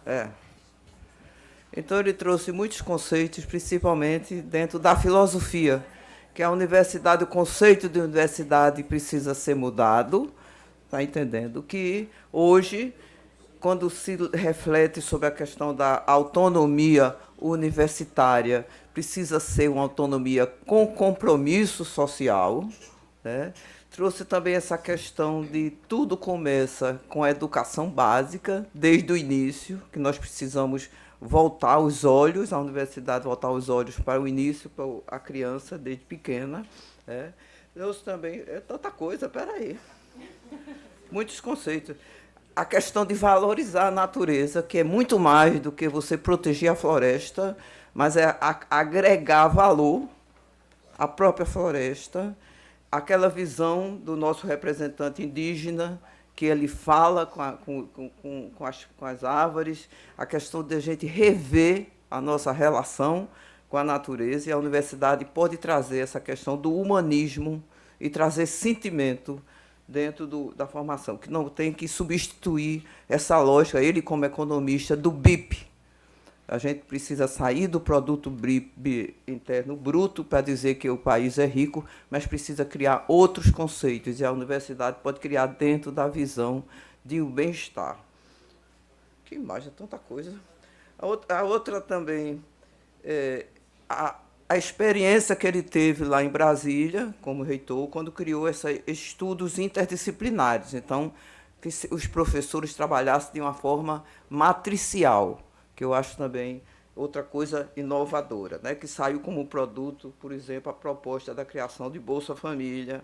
É. Então, ele trouxe muitos conceitos, principalmente dentro da filosofia, que a universidade, o conceito de universidade precisa ser mudado, está entendendo? Que hoje, quando se reflete sobre a questão da autonomia universitária, precisa ser uma autonomia com compromisso social, né? Trouxe também essa questão de tudo começa com a educação básica, desde o início, que nós precisamos voltar os olhos, a universidade voltar os olhos para o início, para a criança, desde pequena. Né? Trouxe também, é tanta coisa, peraí, muitos conceitos. A questão de valorizar a natureza, que é muito mais do que você proteger a floresta, mas é agregar valor à própria floresta, aquela visão do nosso representante indígena, que ele fala com as árvores, a questão de a gente rever a nossa relação com a natureza, e a universidade pode trazer essa questão do humanismo e trazer sentimento dentro da formação, que não tem que substituir essa lógica, ele como economista, do BIP. A gente precisa sair do produto interno bruto para dizer que o país é rico, mas precisa criar outros conceitos, e a universidade pode criar dentro da visão de um bem-estar. Que imagem, tanta coisa. A outra também, a experiência que ele teve lá em Brasília, como reitor, quando criou esses estudos interdisciplinares. Então, que os professores trabalhassem de uma forma matricial, que eu acho também outra coisa inovadora, né? Que saiu como produto, por exemplo, a proposta da criação de Bolsa Família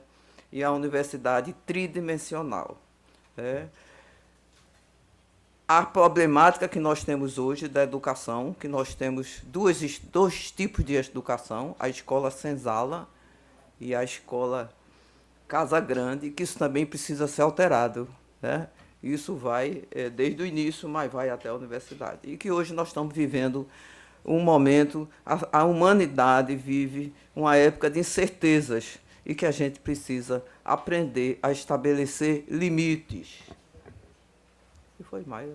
e a universidade tridimensional. Né? A problemática que nós temos hoje da educação, que nós temos dois tipos de educação, a escola senzala e a escola Casa Grande, que isso também precisa ser alterado. Né? Isso vai desde o início, mas vai até a universidade. E que hoje nós estamos vivendo um momento, a humanidade vive uma época de incertezas e que a gente precisa aprender a estabelecer limites. E foi mais.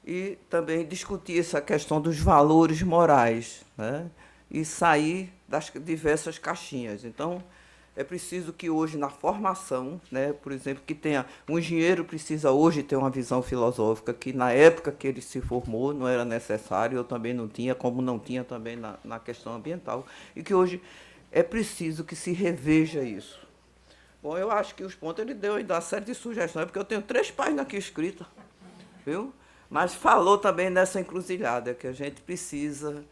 E também discutir essa questão dos valores morais, né? E sair das diversas caixinhas. Então, é preciso que hoje, na formação, né, por exemplo, que tenha. Um engenheiro precisa hoje ter uma visão filosófica, que na época que ele se formou não era necessário, eu também não tinha, como não tinha também na questão ambiental, e que hoje é preciso que se reveja isso. Bom, eu acho que os pontos ele deu ainda uma série de sugestões, porque eu tenho 3 páginas aqui escritas, viu? Mas falou também nessa encruzilhada, que a gente precisa,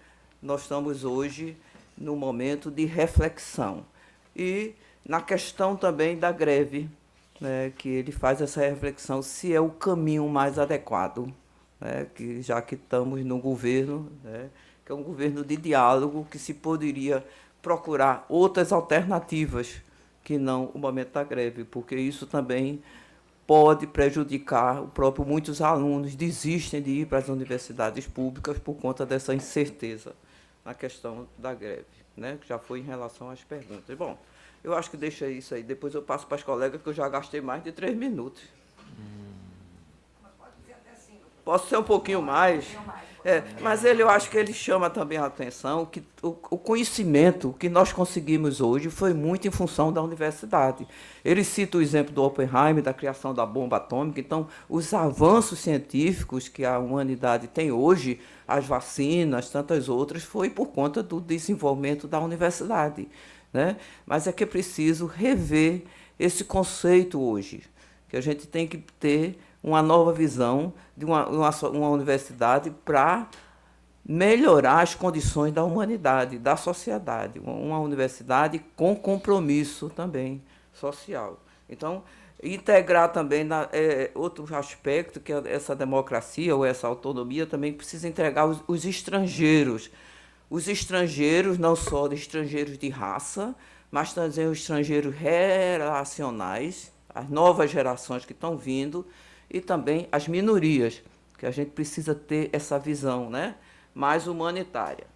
nós estamos hoje no momento de reflexão. E na questão também da greve, né, que ele faz essa reflexão se é o caminho mais adequado, né, que já que estamos no governo, né, que é um governo de diálogo, que se poderia procurar outras alternativas que não o momento da greve, porque isso também pode prejudicar o próprio. Muitos alunos desistem de ir para as universidades públicas por conta dessa incerteza na questão da greve, né? Que já foi em relação às perguntas. Bom, eu acho que deixa isso aí. Depois eu passo para as colegas, que eu já gastei mais de 3 minutos. Posso ser um pouquinho mais? Mas eu acho que ele chama também a atenção que o conhecimento que nós conseguimos hoje foi muito em função da universidade. Ele cita o exemplo do Oppenheimer, da criação da bomba atômica. Então, os avanços científicos que a humanidade tem hoje, as vacinas, tantas outras, foi por conta do desenvolvimento da universidade. Né? Mas é que é preciso rever esse conceito hoje, que a gente tem que ter uma nova visão de uma universidade para melhorar as condições da humanidade, da sociedade. Uma universidade com compromisso também social. Então, integrar também outro aspecto, que é essa democracia ou essa autonomia, também precisa integrar os estrangeiros. Os estrangeiros, não só de estrangeiros de raça, mas também os estrangeiros relacionais, as novas gerações que estão vindo, e também as minorias, que a gente precisa ter essa visão, né, mais humanitária.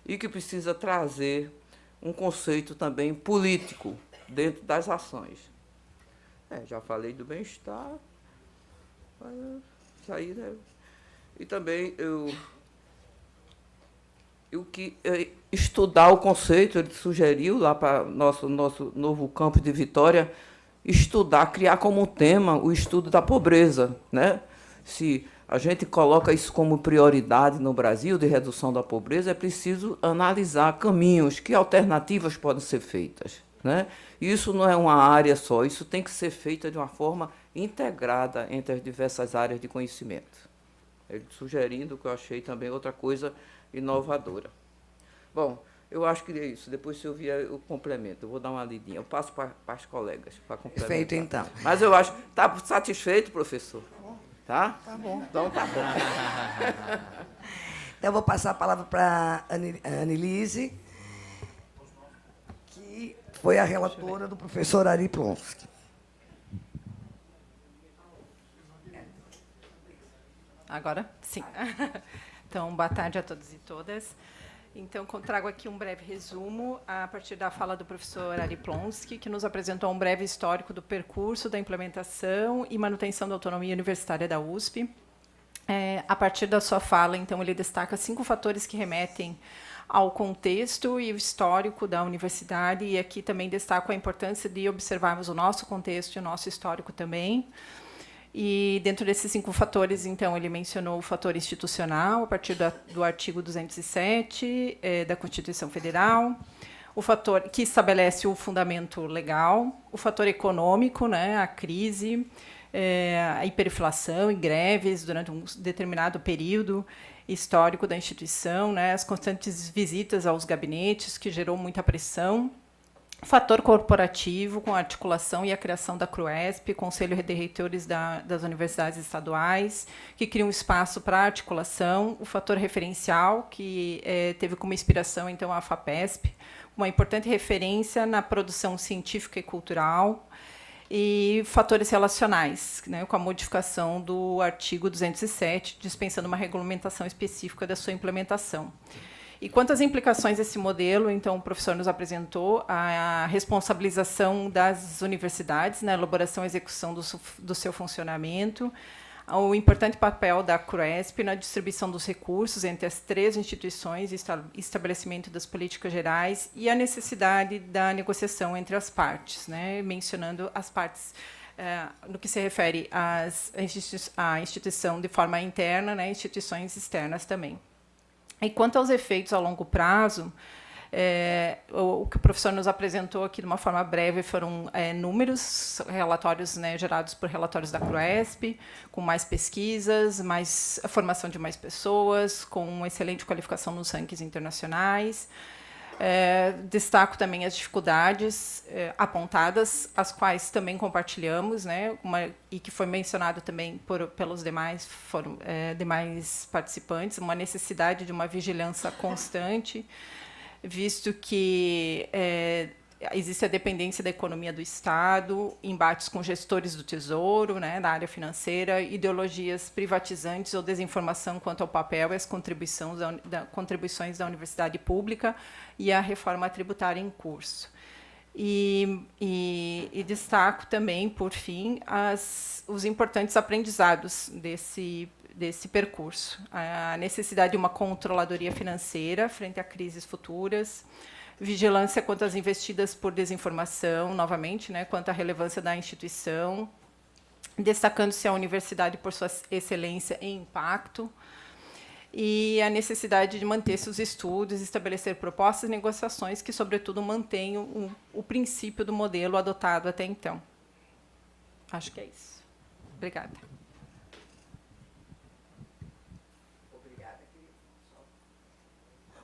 E que precisa trazer um conceito também político dentro das ações. Já falei do bem-estar, isso aí, né? E também estudar o conceito, ele sugeriu lá para nosso novo campo de Vitória, estudar, criar como tema o estudo da pobreza, né? Se a gente coloca isso como prioridade no Brasil, de redução da pobreza, é preciso analisar caminhos, que alternativas podem ser feitas, né? Isso não é uma área só, isso tem que ser feito de uma forma integrada entre as diversas áreas de conhecimento. Ele sugerindo, que eu achei também outra coisa inovadora. Bom, eu acho que é isso. Depois, se eu vier, eu complemento. Eu vou dar uma lidinha. Eu passo para as colegas para complementar. Perfeito, então. Mas eu acho... Está satisfeito, professor? Tá? Tá bom. Então, tá bom. Então, eu vou passar a palavra para a Anelise, que foi a relatora do professor Ari Plonsky. Agora, sim. Então, boa tarde a todos e todas. Então, trago aqui um breve resumo a partir da fala do professor Ari Plonsky, que nos apresentou um breve histórico do percurso da implementação e manutenção da autonomia universitária da USP. A partir da sua fala, então, ele destaca 5 fatores que remetem ao contexto e o histórico da universidade, e aqui também destaco a importância de observarmos o nosso contexto e o nosso histórico também. E, dentro desses 5 fatores, então, ele mencionou o fator institucional, a partir do artigo 207 da Constituição Federal, o fator que estabelece o fundamento legal, o fator econômico, né, a crise, a hiperinflação e greves durante um determinado período histórico da instituição, né, as constantes visitas aos gabinetes, que gerou muita pressão, fator corporativo, com a articulação e a criação da CRUESP, Conselho de Reitores das Universidades Estaduais, que cria um espaço para articulação, o fator referencial, que teve como inspiração, então, a FAPESP, uma importante referência na produção científica e cultural, e fatores relacionais, né, com a modificação do artigo 207, dispensando uma regulamentação específica da sua implementação. E quanto às implicações desse modelo, então, o professor nos apresentou a responsabilização das universidades na elaboração e execução do seu funcionamento, o importante papel da CRUESP na distribuição dos recursos entre as 3 instituições, estabelecimento das políticas gerais e a necessidade da negociação entre as partes, né, mencionando as partes no que se refere à instituição de forma interna, né, instituições externas também. E quanto aos efeitos a longo prazo, o que o professor nos apresentou aqui de uma forma breve foram números, relatórios, né, gerados por relatórios da CRUESP, com mais pesquisas, a formação de mais pessoas, com uma excelente qualificação nos rankings internacionais. Destaco também as dificuldades apontadas, as quais também compartilhamos, né, e que foi mencionado também pelos demais participantes, uma necessidade de uma vigilância constante, visto que existe a dependência da economia do Estado, embates com gestores do Tesouro, né, da área financeira, ideologias privatizantes ou desinformação quanto ao papel e as contribuições da universidade pública e a reforma tributária em curso. E destaco também, por fim, os importantes aprendizados desse percurso. A necessidade de uma controladoria financeira frente a crises futuras, vigilância quanto às investidas por desinformação, novamente, né, quanto à relevância da instituição, destacando-se a universidade por sua excelência e impacto, e a necessidade de manter seus estudos, estabelecer propostas e negociações que, sobretudo, mantenham o princípio do modelo adotado até então. Acho que é isso. Obrigada.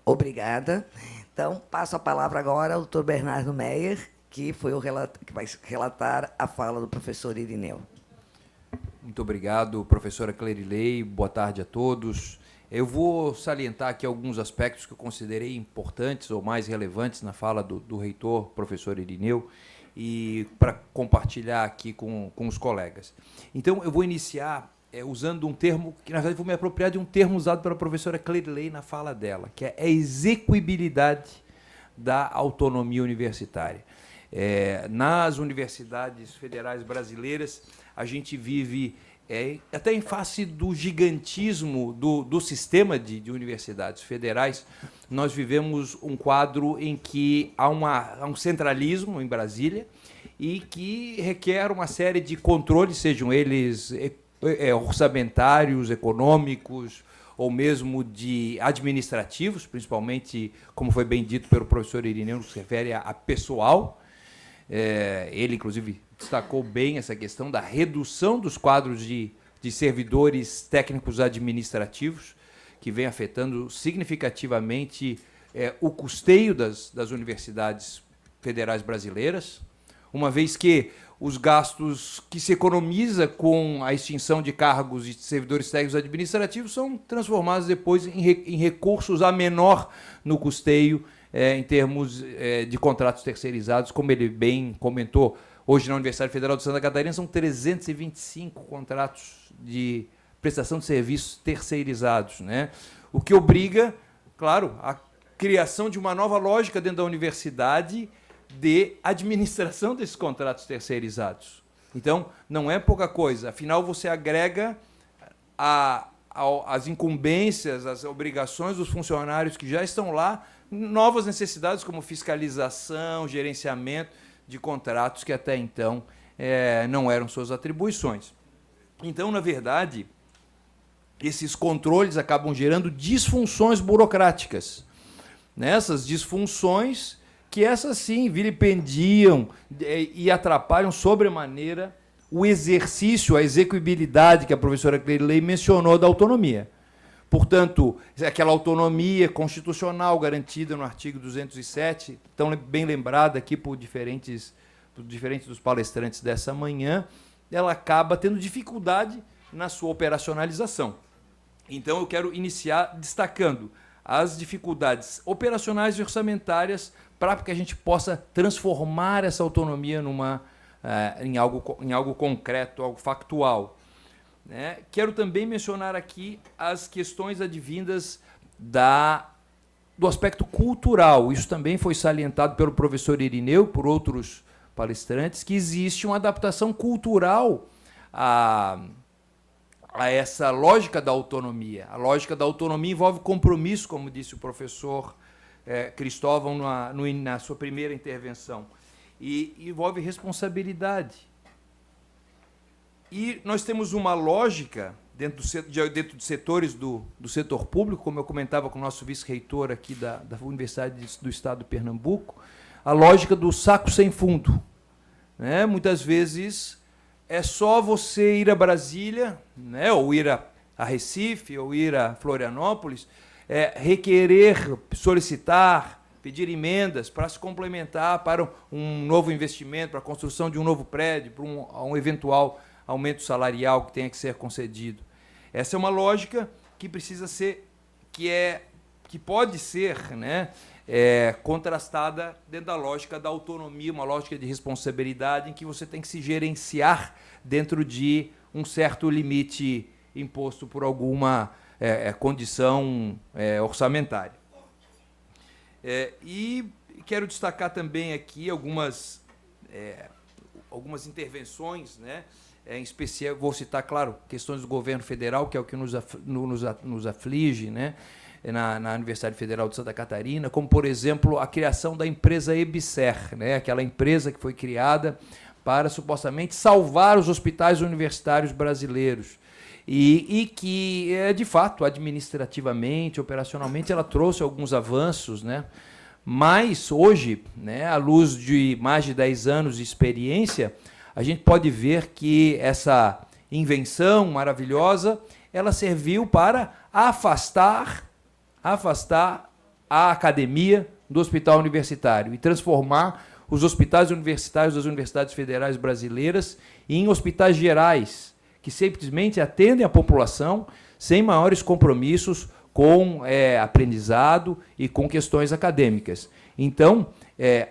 Obrigada. Então, passo a palavra agora ao doutor Bernardo Meyer, que vai relatar a fala do professor Irineu. Muito obrigado, professora Clerilei. Boa tarde a todos. Eu vou salientar aqui alguns aspectos que eu considerei importantes ou mais relevantes na fala do reitor, professor Irineu, e para compartilhar aqui com os colegas. Então, eu vou iniciar usando um termo, que na verdade vou me apropriar de um termo usado pela professora Clerilei na fala dela, que é a execuibilidade da autonomia universitária. Nas universidades federais brasileiras, a gente vive até em face do gigantismo do sistema de universidades federais, nós vivemos um quadro em que há um centralismo em Brasília e que requer uma série de controles, sejam eles orçamentários, econômicos ou mesmo de administrativos, principalmente, como foi bem dito pelo professor Irineu, que se refere a pessoal. Ele, inclusive, destacou bem essa questão da redução dos quadros de servidores técnicos administrativos, que vem afetando significativamente o custeio das universidades federais brasileiras, uma vez que os gastos que se economiza com a extinção de cargos de servidores técnicos administrativos são transformados depois em recursos a menor no custeio em termos de contratos terceirizados, como ele bem comentou. Hoje, na Universidade Federal de Santa Catarina, são 325 contratos de prestação de serviços terceirizados, né? O que obriga, claro, a criação de uma nova lógica dentro da universidade de administração desses contratos terceirizados. Então, não é pouca coisa. Afinal, você agrega as incumbências, as obrigações dos funcionários que já estão lá, novas necessidades como fiscalização, gerenciamento de contratos que até então não eram suas atribuições. Então, na verdade, esses controles acabam gerando disfunções burocráticas. Nessas disfunções que essas sim vilipendiam e atrapalham sobremaneira o exercício, a execuibilidade que a professora Clerilei mencionou da autonomia. Portanto, aquela autonomia constitucional garantida no artigo 207, tão bem lembrada aqui por diferentes dos palestrantes dessa manhã, ela acaba tendo dificuldade na sua operacionalização. Então, eu quero iniciar destacando as dificuldades operacionais e orçamentárias para que a gente possa transformar essa autonomia em algo concreto, algo factual. Né? Quero também mencionar aqui as questões advindas do aspecto cultural. Isso também foi salientado pelo professor Irineu, por outros palestrantes, que existe uma adaptação cultural a essa lógica da autonomia. A lógica da autonomia envolve compromisso, como disse o professor Cristóvão na sua primeira intervenção, e envolve responsabilidade. E nós temos uma lógica dentro de setores do setor público, como eu comentava com o nosso vice-reitor aqui da Universidade do Estado de Pernambuco, a lógica do saco sem fundo. Né? Muitas vezes é só você ir a Brasília, né? Ou ir a Recife, ou ir a Florianópolis, requerer, solicitar, pedir emendas para se complementar para um novo investimento, para a construção de um novo prédio, para um eventual aumento salarial que tenha que ser concedido. Essa é uma lógica que precisa ser, que pode ser, né, contrastada dentro da lógica da autonomia, uma lógica de responsabilidade em que você tem que se gerenciar dentro de um certo limite imposto por alguma condição orçamentária. E quero destacar também aqui algumas intervenções, né? Em especial, vou citar, claro, questões do governo federal, que é o que nos aflige, né? Na Universidade Federal de Santa Catarina, como, por exemplo, a criação da empresa EBSER, né? Aquela empresa que foi criada para, supostamente, salvar os hospitais universitários brasileiros. E que, de fato, administrativamente, operacionalmente, ela trouxe alguns avanços, né? Mas, hoje, né, à luz de mais de 10 anos de experiência, a gente pode ver que essa invenção maravilhosa, ela serviu para afastar a academia do hospital universitário e transformar os hospitais universitários das universidades federais brasileiras em hospitais gerais, que simplesmente atendem a população sem maiores compromissos com aprendizado e com questões acadêmicas. Então,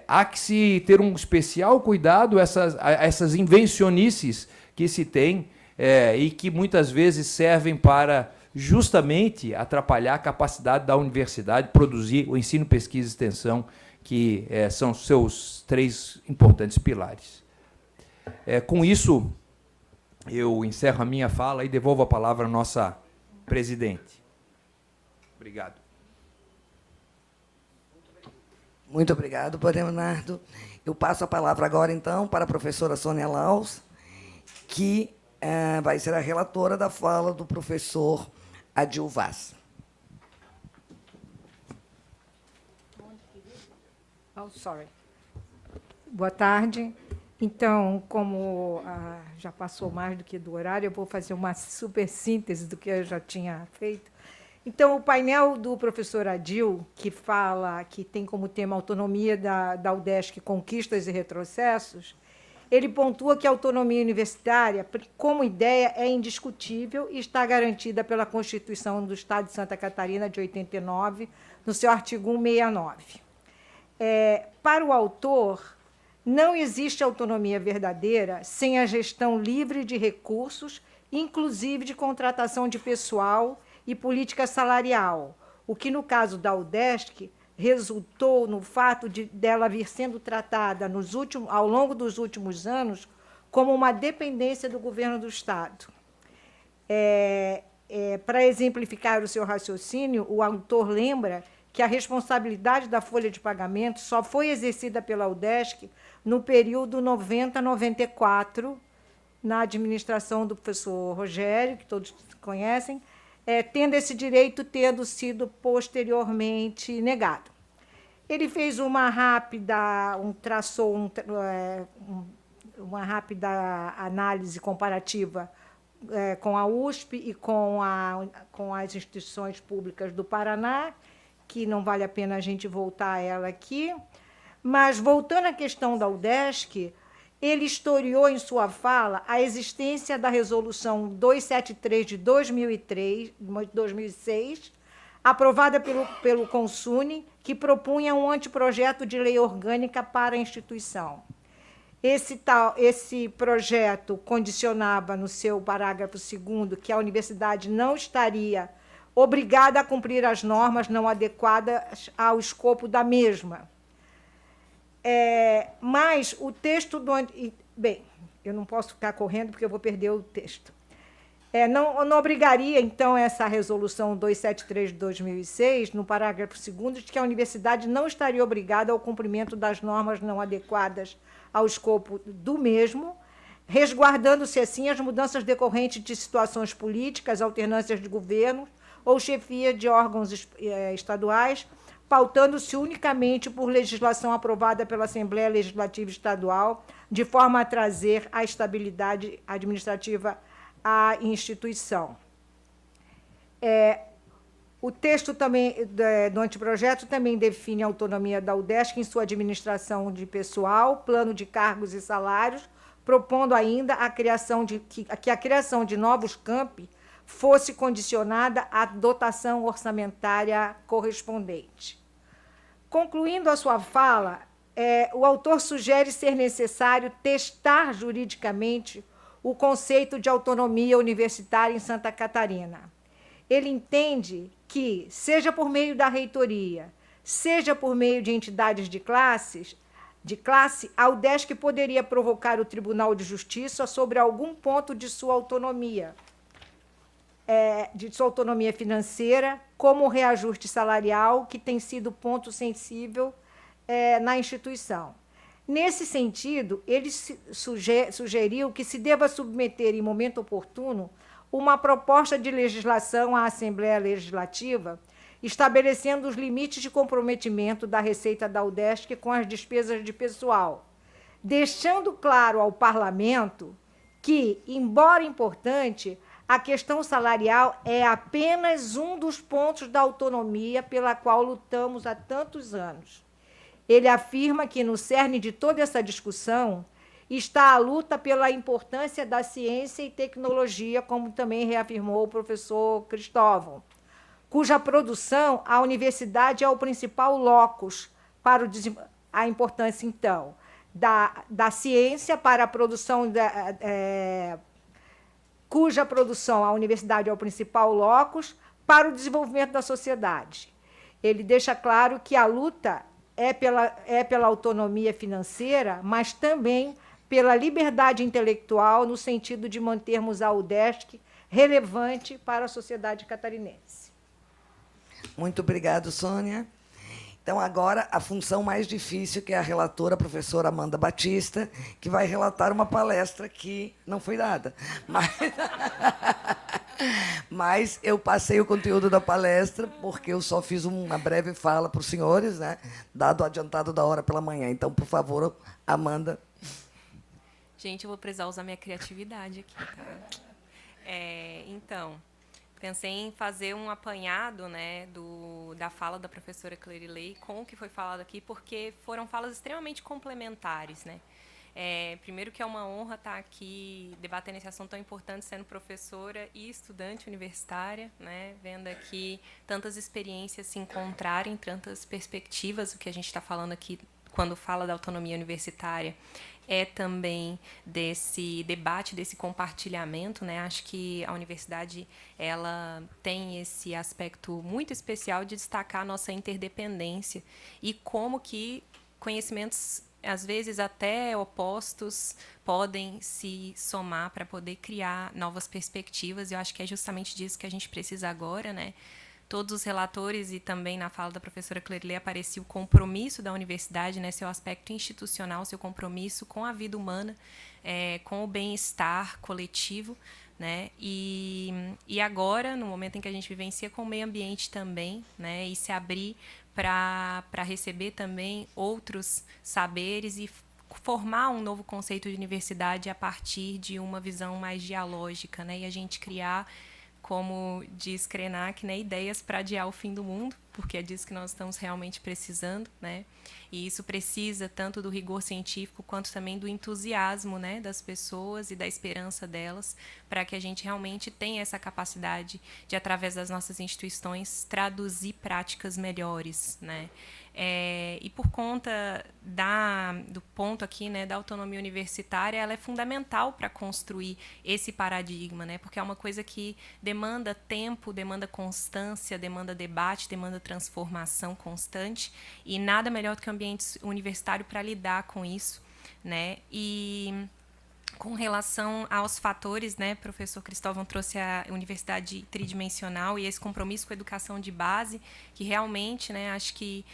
há que se ter um especial cuidado a essas invencionices que se tem e que muitas vezes servem para justamente atrapalhar a capacidade da universidade de produzir o ensino, pesquisa e extensão, que são seus 3 importantes pilares. Com isso, eu encerro a minha fala e devolvo a palavra à nossa presidente. Obrigado. Muito obrigado, doutor Leonardo. Eu passo a palavra agora, então, para a professora Sônia Laus, que vai ser a relatora da fala do professor Adil Vaz. Oh, sorry. Boa tarde. Então, como já passou mais do que do horário, eu vou fazer uma super síntese do que eu já tinha feito. Então, o painel do professor Adil, que tem como tema a autonomia da UDESC, conquistas e retrocessos, ele pontua que a autonomia universitária, como ideia, é indiscutível e está garantida pela Constituição do Estado de Santa Catarina, de 89, no seu artigo 169. Para o autor, não existe autonomia verdadeira sem a gestão livre de recursos, inclusive de contratação de pessoal e política salarial, o que, no caso da UDESC, resultou no fato dela vir sendo tratada ao longo dos últimos anos como uma dependência do governo do Estado. Para exemplificar o seu raciocínio, o autor lembra que a responsabilidade da folha de pagamento só foi exercida pela UDESC no período 90-94, na administração do professor Rogério, que todos conhecem, tendo esse direito tendo sido posteriormente negado. Ele fez uma rápida análise comparativa com a USP e com as instituições públicas do Paraná, que não vale a pena a gente voltar a ela aqui. Mas, voltando à questão da UDESC, ele historiou em sua fala a existência da Resolução 273 de 2006, aprovada pelo Consune, que propunha um anteprojeto de lei orgânica para a instituição. Esse projeto condicionava, no seu parágrafo 2º, que a universidade não estaria obrigada a cumprir as normas não adequadas ao escopo da mesma. Mas o texto bem, eu não posso ficar correndo porque eu vou perder o texto. Não obrigaria, então, essa resolução 273 de 2006, no parágrafo 2º, de que a universidade não estaria obrigada ao cumprimento das normas não adequadas ao escopo do mesmo, resguardando-se, assim, as mudanças decorrentes de situações políticas, alternâncias de governo ou chefia de órgãos estaduais, pautando-se unicamente por legislação aprovada pela Assembleia Legislativa Estadual, de forma a trazer a estabilidade administrativa à instituição. O texto também do anteprojeto também define a autonomia da UDESC em sua administração de pessoal, plano de cargos e salários, propondo ainda que a criação de novos campi fosse condicionada à dotação orçamentária correspondente. Concluindo a sua fala, o autor sugere ser necessário testar juridicamente o conceito de autonomia universitária em Santa Catarina. Ele entende que, seja por meio da reitoria, seja por meio de entidades de classe, a UDESC poderia provocar o Tribunal de Justiça sobre algum ponto de sua autonomia, financeira, como o reajuste salarial, que tem sido ponto sensível na instituição. Nesse sentido, ele sugeriu que se deva submeter, em momento oportuno, uma proposta de legislação à Assembleia Legislativa, estabelecendo os limites de comprometimento da receita da UDESC com as despesas de pessoal, deixando claro ao Parlamento que, embora importante, a questão salarial é apenas um dos pontos da autonomia pela qual lutamos há tantos anos. Ele afirma que, no cerne de toda essa discussão, está a luta pela importância da ciência e tecnologia, como também reafirmou o professor Cristóvão, cuja produção a universidade é o principal locus para a importância, então, da ciência para a produção cuja produção a universidade é o principal locus para o desenvolvimento da sociedade. Ele deixa claro que a luta é pela autonomia financeira, mas também pela liberdade intelectual, no sentido de mantermos a UDESC relevante para a sociedade catarinense. Muito obrigado, Sônia. Então, agora, a função mais difícil, que é a relatora, a professora Amanda Batista, que vai relatar uma palestra que não foi dada. Mas eu passei o conteúdo da palestra, porque eu só fiz uma breve fala para os senhores, né, dado o adiantado da hora pela manhã. Então, por favor, Amanda. Gente, eu vou precisar usar minha criatividade aqui, tá? Então, pensei em fazer um apanhado, né, da fala da professora Clerilei com o que foi falado aqui, porque foram falas extremamente complementares, né? Primeiro que é uma honra estar aqui debatendo esse assunto tão importante, sendo professora e estudante universitária, né, vendo aqui tantas experiências se encontrarem, tantas perspectivas, o que a gente está falando aqui quando fala da autonomia universitária, é também desse debate, desse compartilhamento, né? Acho que a universidade ela tem esse aspecto muito especial de destacar a nossa interdependência e como que conhecimentos, às vezes até opostos, podem se somar para poder criar novas perspectivas. Eu acho que é justamente disso que a gente precisa agora, né? Todos os relatores e também na fala da professora Clerilei aparecia o compromisso da universidade, né, seu aspecto institucional, seu compromisso com a vida humana, com o bem-estar coletivo, né, e agora, no momento em que a gente vivencia com o meio ambiente também, né, e se abrir para receber também outros saberes e formar um novo conceito de universidade a partir de uma visão mais dialógica, né, e a gente criar, como diz Krenak, né, ideias para adiar o fim do mundo, porque é disso que nós estamos realmente precisando, né? E isso precisa tanto do rigor científico quanto também do entusiasmo, né, das pessoas e da esperança delas, para que a gente realmente tenha essa capacidade de, através das nossas instituições, traduzir práticas melhores, né? E por conta do ponto aqui, né, da autonomia universitária, ela é fundamental para construir esse paradigma, né, porque é uma coisa que demanda tempo, demanda constância, demanda debate, demanda transformação constante, e nada melhor do que o ambiente universitário para lidar com isso, né? E com relação aos fatores, né, professor Cristóvão trouxe a universidade tridimensional e esse compromisso com a educação de base, que realmente, né, acho que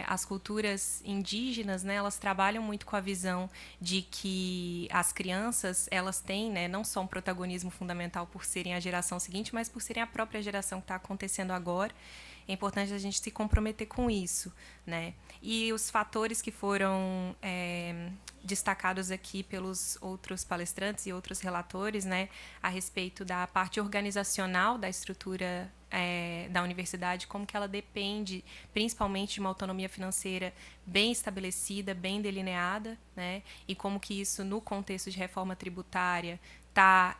as culturas indígenas, né, elas trabalham muito com a visão de que as crianças, elas têm, né, não só um protagonismo fundamental por serem a geração seguinte, mas por serem a própria geração que está acontecendo agora. É importante a gente se comprometer com isso, né? E os fatores que foram destacados aqui pelos outros palestrantes e outros relatores, né, a respeito da parte organizacional da estrutura da universidade, como que ela depende principalmente de uma autonomia financeira bem estabelecida, bem delineada, né, e como que isso, no contexto de reforma tributária, está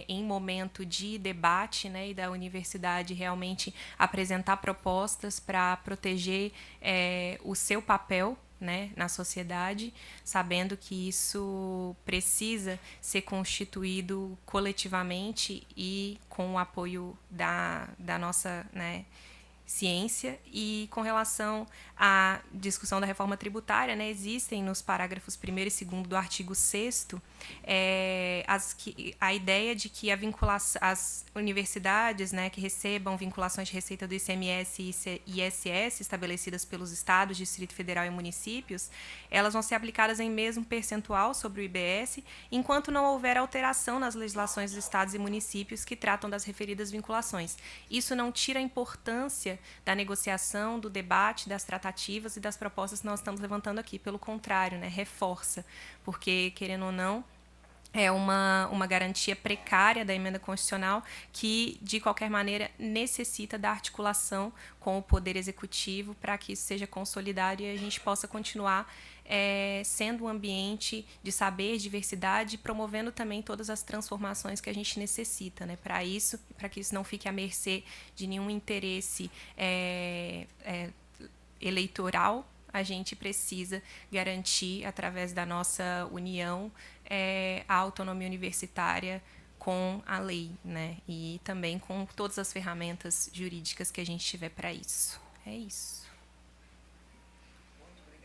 em momento de debate, né, e da universidade realmente apresentar propostas para proteger o seu papel, né, na sociedade, sabendo que isso precisa ser constituído coletivamente e com o apoio da nossa, né, ciência. E com relação à discussão da reforma tributária, né, existem nos parágrafos 1º e 2º do artigo 6º a ideia de que as universidades, né, que recebam vinculações de receita do ICMS e ISS estabelecidas pelos estados, Distrito Federal e municípios, elas vão ser aplicadas em mesmo percentual sobre o IBS, enquanto não houver alteração nas legislações dos estados e municípios que tratam das referidas vinculações. Isso não tira a importância da negociação, do debate, das tratativas e das propostas que nós estamos levantando aqui. Pelo contrário, né, reforça, porque, querendo ou não, é uma garantia precária da emenda constitucional que, de qualquer maneira, necessita da articulação com o Poder Executivo para que isso seja consolidado e a gente possa continuar sendo um ambiente de saber, diversidade, promovendo também todas as transformações que a gente necessita, né, para isso, e para que isso não fique à mercê de nenhum interesse eleitoral. A gente precisa garantir, através da nossa união, a autonomia universitária com a lei, né? E também com todas as ferramentas jurídicas que a gente tiver para isso. É isso.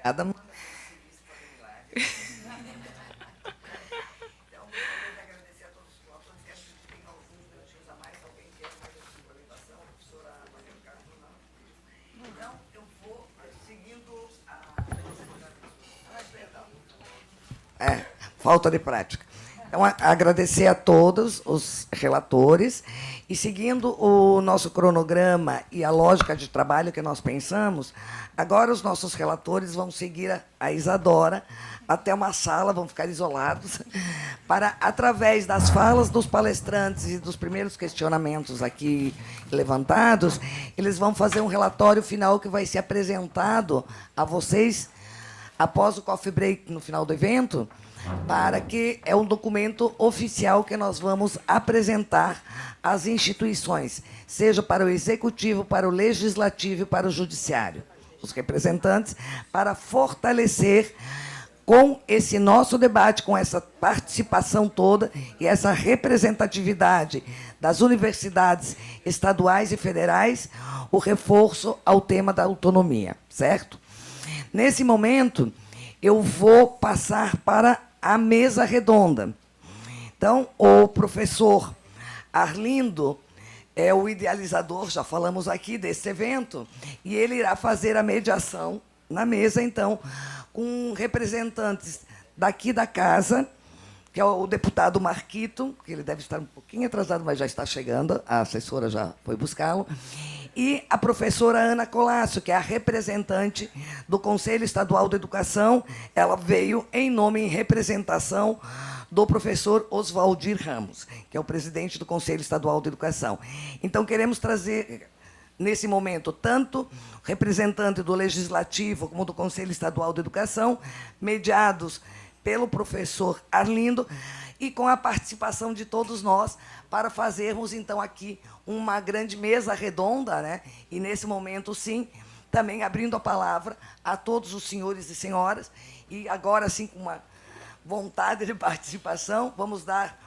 Obrigada. Então, eu vou seguindo falta de prática. Então, agradecer a todos os relatores e, seguindo o nosso cronograma e a lógica de trabalho que nós pensamos, agora os nossos relatores vão seguir a Isadora até uma sala, vão ficar isolados, para, através das falas dos palestrantes e dos primeiros questionamentos aqui levantados, eles vão fazer um relatório final que vai ser apresentado a vocês após o coffee break no final do evento, para que é um documento oficial que nós vamos apresentar às instituições, seja para o Executivo, para o Legislativo e para o Judiciário, os representantes, para fortalecer com esse nosso debate, com essa participação toda e essa representatividade das universidades estaduais e federais, o reforço ao tema da autonomia, certo? Nesse momento, eu vou passar para a mesa redonda. Então, o professor Arlindo é o idealizador, já falamos aqui, desse evento, e ele irá fazer a mediação na mesa, então, com representantes daqui da casa, que é o deputado Marquito, que ele deve estar um pouquinho atrasado, mas já está chegando, a assessora já foi buscá-lo, e a professora Ana Colasso, que é a representante do Conselho Estadual de Educação. Ela veio em nome e representação do professor Oswaldir Ramos, que é o presidente do Conselho Estadual de Educação. Então, queremos trazer, nesse momento, tanto representante do Legislativo como do Conselho Estadual de Educação, mediados pelo professor Arlindo, e com a participação de todos nós, para fazermos, então, aqui uma grande mesa redonda, né? E, nesse momento, sim, também abrindo a palavra a todos os senhores e senhoras, e agora, sim, com uma vontade de participação, vamos dar,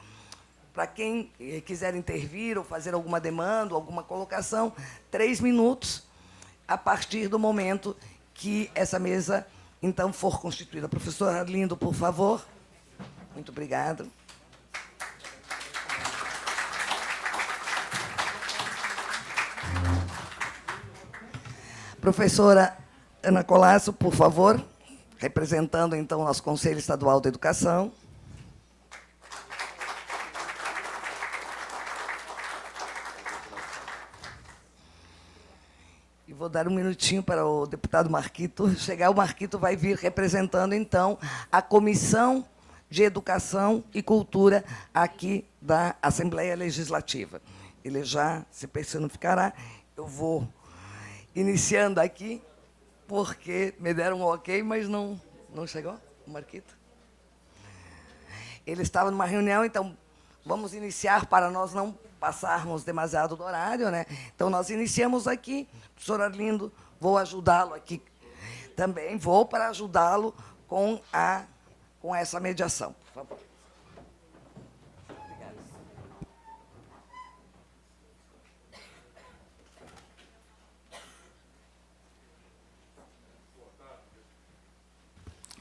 para quem quiser intervir ou fazer alguma demanda, alguma colocação, 3 minutos, a partir do momento que essa mesa, então, for constituída. Professor Arlindo, por favor. Muito obrigada. Professora Ana Colasso, por favor, representando, então, o nosso Conselho Estadual de Educação. E vou dar um minutinho para o deputado Marquito chegar. O Marquito vai vir representando, então, a Comissão de Educação e Cultura aqui da Assembleia Legislativa. Ele já se personificará. Eu vou iniciando aqui, porque me deram um ok, mas não chegou o Marquito. Ele estava numa reunião, então vamos iniciar para nós não passarmos demasiado do horário, né? Então, nós iniciamos aqui. Professor Arlindo, vou ajudá-lo aqui também, vou para ajudá-lo com essa mediação, por favor. Obrigado.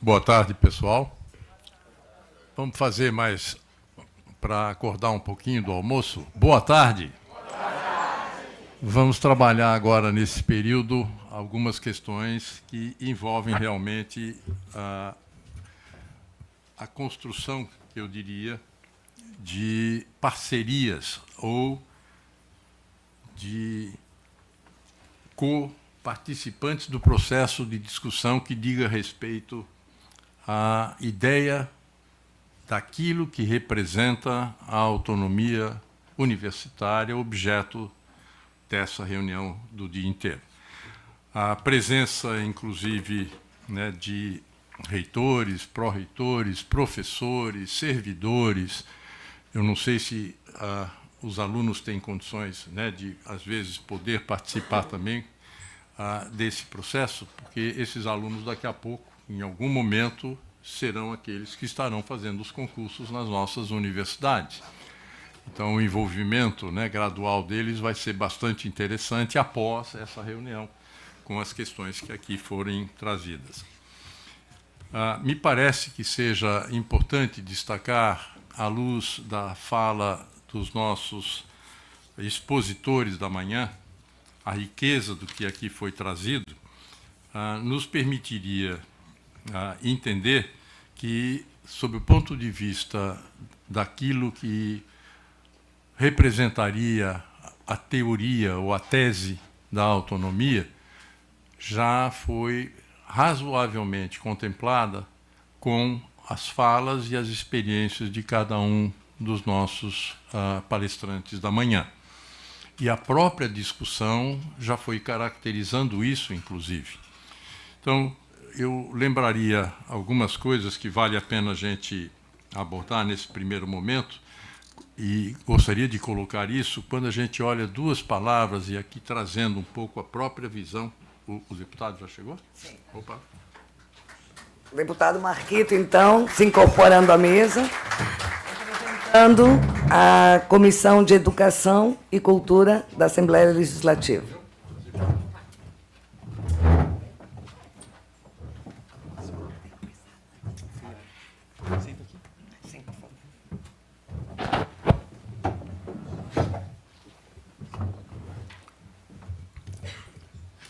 Boa tarde, pessoal. Vamos fazer mais para acordar um pouquinho do almoço. Boa tarde. Boa tarde. Vamos trabalhar agora, nesse período, algumas questões que envolvem realmente a construção, eu diria, de parcerias ou de co-participantes do processo de discussão que diga respeito à ideia daquilo que representa a autonomia universitária, objeto dessa reunião do dia inteiro. A presença, inclusive, né, de reitores, pró-reitores, professores, servidores. Eu não sei se os alunos têm condições, né, de, às vezes, poder participar também desse processo, porque esses alunos, daqui a pouco, em algum momento, serão aqueles que estarão fazendo os concursos nas nossas universidades. Então, o envolvimento, né, gradual deles vai ser bastante interessante após essa reunião, com as questões que aqui forem trazidas. Me parece que seja importante destacar, à luz da fala dos nossos expositores da manhã, a riqueza do que aqui foi trazido, nos permitiria entender que, sob o ponto de vista daquilo que representaria a teoria ou a tese da autonomia, já foi razoavelmente contemplada com as falas e as experiências de cada um dos nossos palestrantes da manhã. E a própria discussão já foi caracterizando isso, inclusive. Então, eu lembraria algumas coisas que vale a pena a gente abordar nesse primeiro momento, e gostaria de colocar isso quando a gente olha duas palavras, e aqui trazendo um pouco a própria visão. O deputado já chegou? Sim. Opa. O deputado Marquito, então, se incorporando à mesa, representando a Comissão de Educação e Cultura da Assembleia Legislativa.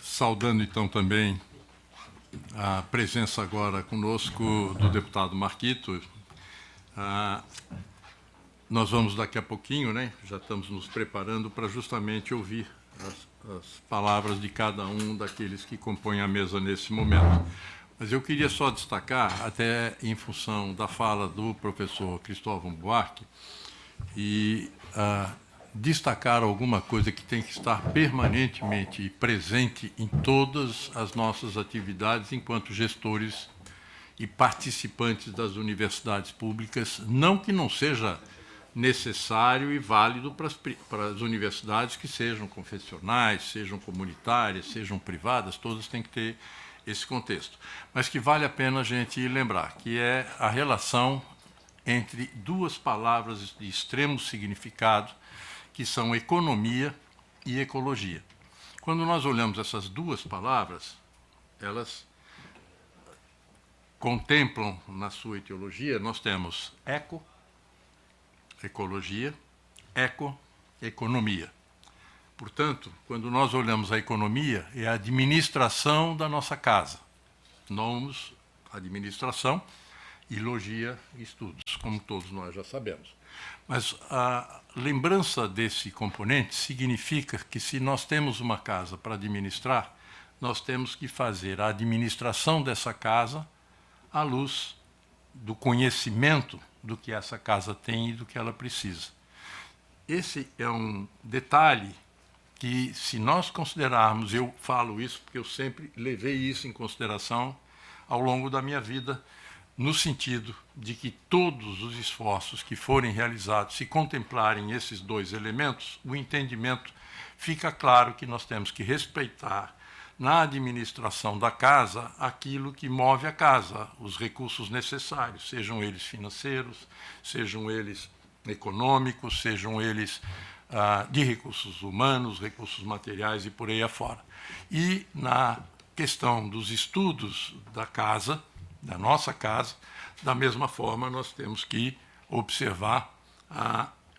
Saudando, então, também a presença agora conosco do deputado Marquito. Nós vamos daqui a pouquinho, né? Já estamos nos preparando para justamente ouvir as palavras de cada um daqueles que compõem a mesa nesse momento. Mas eu queria só destacar, até em função da fala do professor Cristóvão Buarque, e destacar alguma coisa que tem que estar permanentemente presente em todas as nossas atividades enquanto gestores e participantes das universidades públicas, não que não seja necessário e válido para as universidades que sejam confessionais, sejam comunitárias, sejam privadas, todas têm que ter esse contexto, mas que vale a pena a gente lembrar, que é a relação entre duas palavras de extremo significado, que são economia e ecologia. Quando nós olhamos essas duas palavras, elas contemplam na sua etiologia, nós temos eco, ecologia, economia. Portanto, quando nós olhamos a economia, é a administração da nossa casa. Nomos, administração, e logia, estudos, como todos nós já sabemos. Mas a lembrança desse componente significa que, se nós temos uma casa para administrar, nós temos que fazer a administração dessa casa à luz do conhecimento do que essa casa tem e do que ela precisa. Esse é um detalhe que, se nós considerarmos, eu falo isso porque eu sempre levei isso em consideração ao longo da minha vida, no sentido de que todos os esforços que forem realizados, se contemplarem esses dois elementos, o entendimento fica claro que nós temos que respeitar na administração da casa aquilo que move a casa, os recursos necessários, sejam eles financeiros, sejam eles econômicos, sejam eles de recursos humanos, recursos materiais e por aí afora. E na questão dos estudos da casa, da nossa casa, da mesma forma nós temos que observar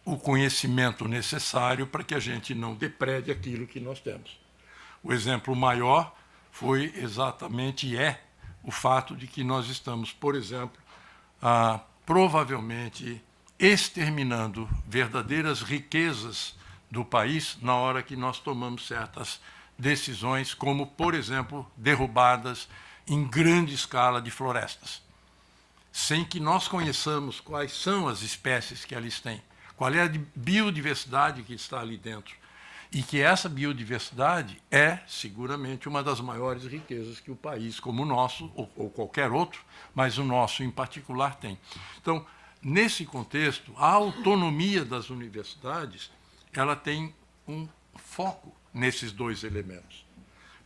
o conhecimento necessário para que a gente não deprede aquilo que nós temos. O exemplo maior foi exatamente e é o fato de que nós estamos, por exemplo, provavelmente exterminando verdadeiras riquezas do país na hora que nós tomamos certas decisões, como, por exemplo, derrubadas em grande escala de florestas, sem que nós conheçamos quais são as espécies que elas têm, qual é a biodiversidade que está ali dentro, e que essa biodiversidade é, seguramente, uma das maiores riquezas que o país, como o nosso, ou qualquer outro, mas o nosso em particular, tem. Então, nesse contexto, a autonomia das universidades, ela tem um foco nesses dois elementos.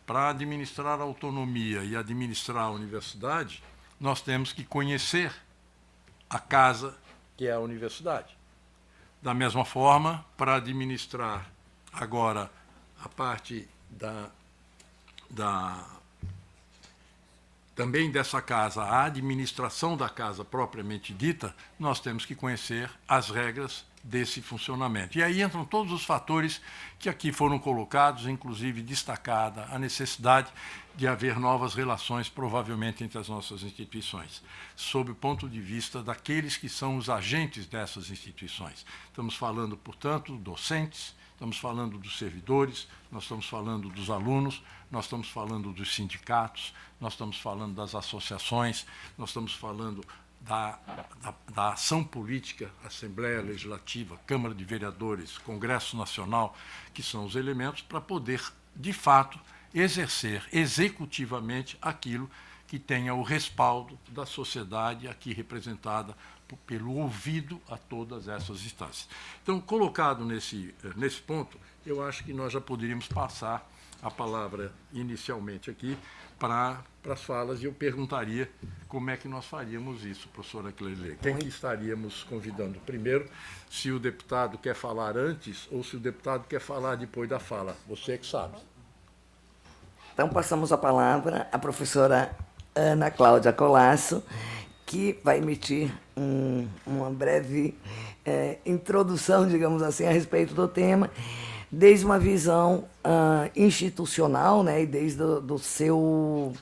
Para administrar a autonomia e administrar a universidade, nós temos que conhecer a casa que é a universidade. Da mesma forma, para administrar agora a parte da também dessa casa, a administração da casa propriamente dita, nós temos que conhecer as regras desse funcionamento. E aí entram todos os fatores que aqui foram colocados, inclusive destacada a necessidade de haver novas relações, provavelmente, entre as nossas instituições, sob o ponto de vista daqueles que são os agentes dessas instituições. Estamos falando, portanto, docentes, estamos falando dos servidores, nós estamos falando dos alunos, nós estamos falando dos sindicatos, nós estamos falando das associações, nós estamos falando da ação política, Assembleia Legislativa, Câmara de Vereadores, Congresso Nacional, que são os elementos para poder, de fato, exercer executivamente aquilo que tenha o respaldo da sociedade aqui representada pelo ouvido a todas essas instâncias. Então, colocado nesse ponto, eu acho que nós já poderíamos passar a palavra inicialmente aqui para as falas, e eu perguntaria como é que nós faríamos isso, professora Clerilei. Quem que estaríamos convidando primeiro, se o deputado quer falar antes ou se o deputado quer falar depois da fala. Você é que sabe. Então, passamos a palavra à professora Ana Cláudia Colasso, que vai emitir uma breve introdução, digamos assim, a respeito do tema, desde uma visão institucional, né, e desde do seu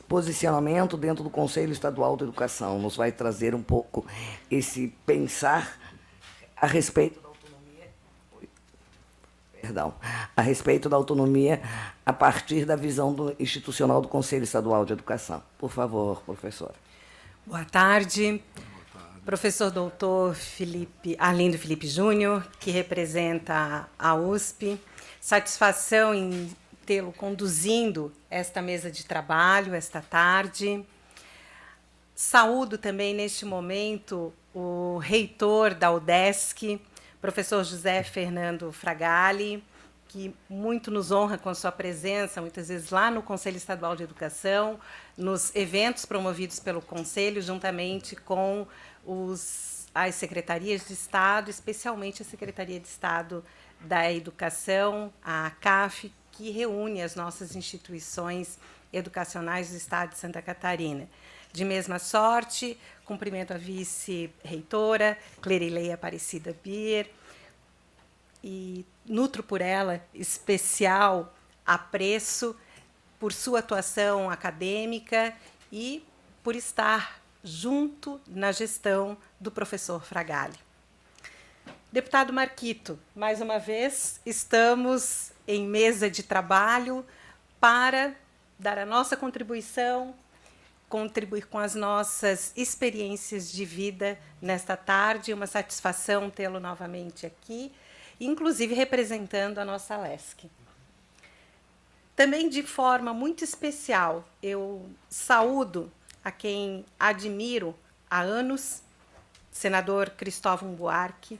posicionamento dentro do Conselho Estadual de Educação. Nos vai trazer um pouco esse pensar a respeito da autonomia, a respeito da autonomia a partir da visão institucional do Conselho Estadual de Educação. Por favor, professora. Boa tarde. Professor doutor Arlindo Felipe Júnior, que representa a USP. Satisfação em tê-lo conduzindo esta mesa de trabalho, esta tarde. Saúdo também, neste momento, o reitor da UDESC, professor José Fernando Fragali, que muito nos honra com a sua presença, muitas vezes lá no Conselho Estadual de Educação, nos eventos promovidos pelo Conselho, juntamente com as secretarias de Estado, especialmente a Secretaria de Estado da Educação, a ACAF, que reúne as nossas instituições educacionais do Estado de Santa Catarina. De mesma sorte, cumprimento a vice-reitora, Clerilei Aparecida Bier, e nutro por ela especial apreço por sua atuação acadêmica e por estar junto na gestão do professor Fragali. Deputado Marquito, mais uma vez, estamos em mesa de trabalho para dar a nossa contribuição, contribuir com as nossas experiências de vida nesta tarde. Uma satisfação tê-lo novamente aqui, inclusive representando a nossa LESC. Também, de forma muito especial, eu saúdo a quem admiro há anos, senador Cristóvão Buarque.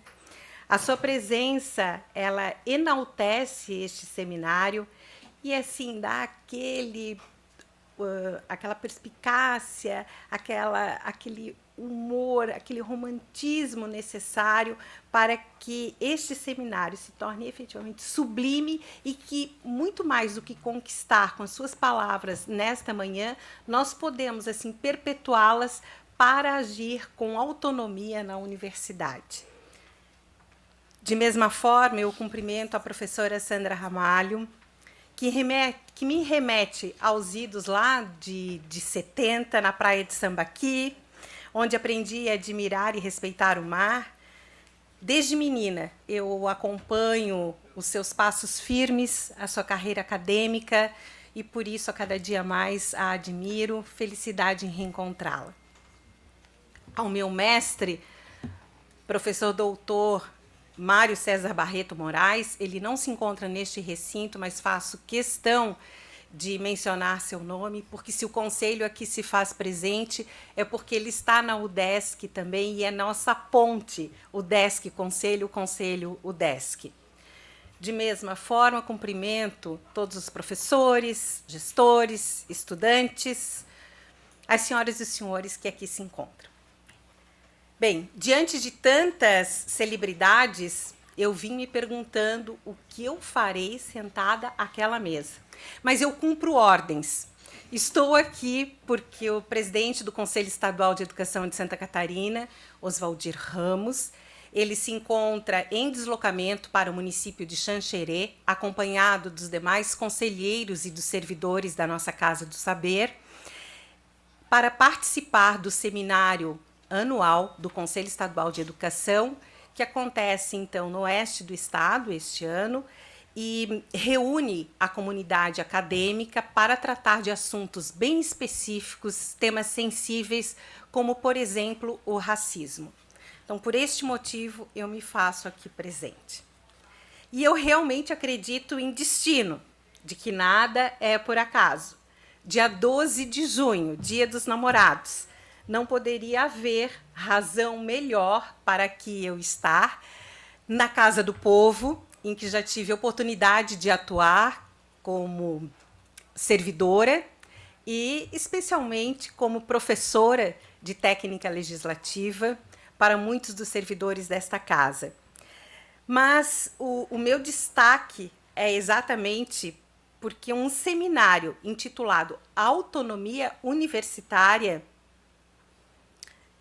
A sua presença, ela enaltece este seminário e, assim, dá aquela perspicácia, aquele humor, aquele romantismo necessário para que este seminário se torne efetivamente sublime e que, muito mais do que conquistar com as suas palavras nesta manhã, nós podemos, assim, perpetuá-las para agir com autonomia na universidade. De mesma forma, eu cumprimento a professora Sandra Ramalho, que me remete aos idos lá de 70, na praia de Sambaqui, onde aprendi a admirar e respeitar o mar. Desde menina, eu acompanho os seus passos firmes, a sua carreira acadêmica, e por isso, a cada dia mais, a admiro. Felicidade em reencontrá-la. Ao meu mestre, professor doutor Mário César Barreto Moraes, ele não se encontra neste recinto, mas faço questão de mencionar seu nome, porque se o Conselho aqui se faz presente, é porque ele está na UDESC também, e é nossa ponte, UDESC-Conselho, Conselho-UDESC. De mesma forma, cumprimento todos os professores, gestores, estudantes, as senhoras e os senhores que aqui se encontram. Bem, diante de tantas celebridades, eu vim me perguntando o que eu farei sentada àquela mesa. Mas eu cumpro ordens. Estou aqui porque o presidente do Conselho Estadual de Educação de Santa Catarina, Oswaldir Ramos, ele se encontra em deslocamento para o município de Xanxerê, acompanhado dos demais conselheiros e dos servidores da nossa Casa do Saber, para participar do seminário anual do Conselho Estadual de Educação, que acontece, então, no oeste do estado este ano, e reúne a comunidade acadêmica para tratar de assuntos bem específicos, temas sensíveis, como, por exemplo, o racismo. Então, por este motivo, eu me faço aqui presente. E eu realmente acredito em destino, de que nada é por acaso. Dia 12 de junho, Dia dos Namorados, não poderia haver razão melhor para que eu estar na Casa do Povo, em que já tive a oportunidade de atuar como servidora e, especialmente, como professora de técnica legislativa para muitos dos servidores desta casa. Mas o meu destaque é exatamente porque um seminário intitulado Autonomia Universitária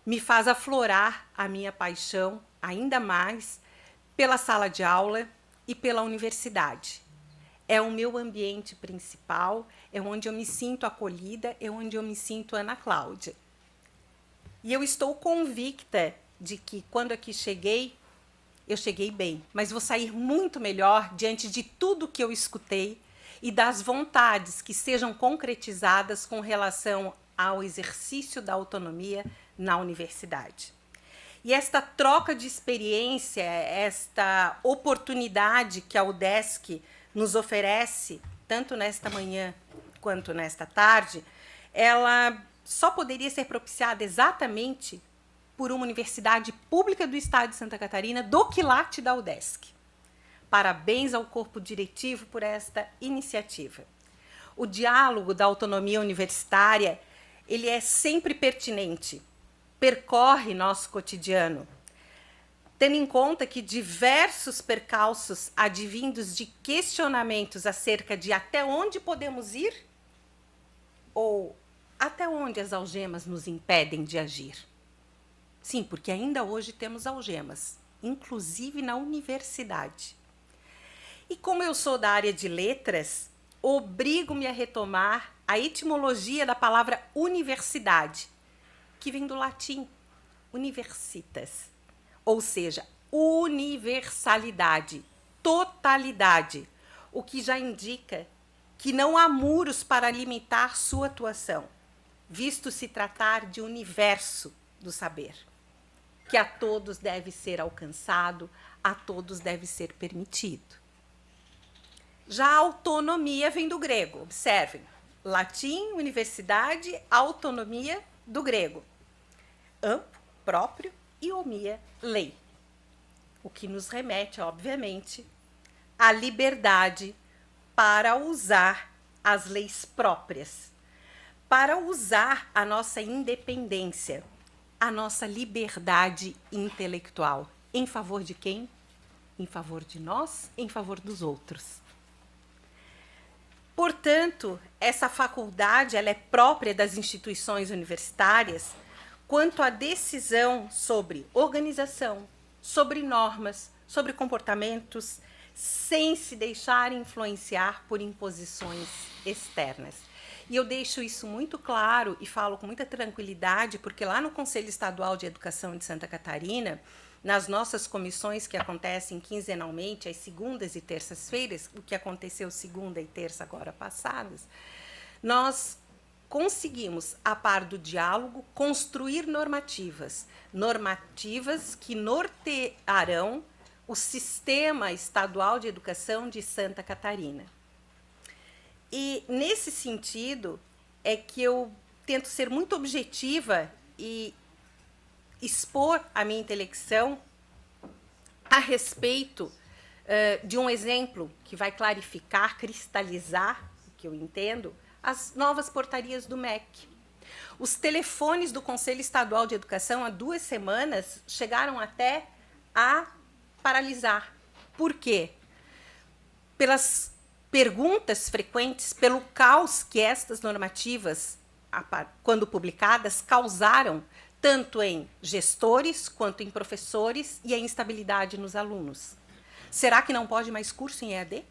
me faz aflorar a minha paixão ainda mais pela sala de aula e pela universidade. É o meu ambiente principal, é onde eu me sinto acolhida, é onde eu me sinto Ana Cláudia. E eu estou convicta de que, quando aqui cheguei, eu cheguei bem, mas vou sair muito melhor diante de tudo que eu escutei e das vontades que sejam concretizadas com relação ao exercício da autonomia na universidade. E esta troca de experiência, esta oportunidade que a UDESC nos oferece, tanto nesta manhã quanto nesta tarde, ela só poderia ser propiciada exatamente por uma universidade pública do estado de Santa Catarina, do quilate da UDESC. Parabéns ao corpo diretivo por esta iniciativa. O diálogo da autonomia universitária, ele é sempre pertinente, percorre nosso cotidiano, tendo em conta que diversos percalços advindos de questionamentos acerca de até onde podemos ir ou até onde as algemas nos impedem de agir. Sim, porque ainda hoje temos algemas, inclusive na universidade. E como eu sou da área de letras, obrigo-me a retomar a etimologia da palavra universidade, que vem do latim universitas, ou seja, universalidade, totalidade, o que já indica que não há muros para limitar sua atuação, visto se tratar de universo do saber, que a todos deve ser alcançado, a todos deve ser permitido. Já a autonomia vem do grego, observem, latim, universidade, autonomia do grego. Amplo, próprio, e omia, lei. O que nos remete, obviamente, à liberdade para usar as leis próprias, para usar a nossa independência, a nossa liberdade intelectual. Em favor de quem? Em favor de nós, em favor dos outros. Portanto, essa faculdade ela é própria das instituições universitárias quanto à decisão sobre organização, sobre normas, sobre comportamentos, sem se deixar influenciar por imposições externas. E eu deixo isso muito claro e falo com muita tranquilidade, porque lá no Conselho Estadual de Educação de Santa Catarina, nas nossas comissões que acontecem quinzenalmente, às segundas e terças-feiras, o que aconteceu segunda e terça agora passadas, nós conseguimos, a par do diálogo, construir normativas que nortearão o Sistema Estadual de Educação de Santa Catarina. E, nesse sentido, é que eu tento ser muito objetiva e expor a minha intelecção a respeito de um exemplo que vai clarificar, cristalizar o que eu entendo, as novas portarias do MEC. Os telefones do Conselho Estadual de Educação, há 2 semanas, chegaram até a paralisar. Por quê? Pelas perguntas frequentes pelo caos que estas normativas, quando publicadas, causaram tanto em gestores quanto em professores e a instabilidade nos alunos. Será que não pode mais curso em EAD?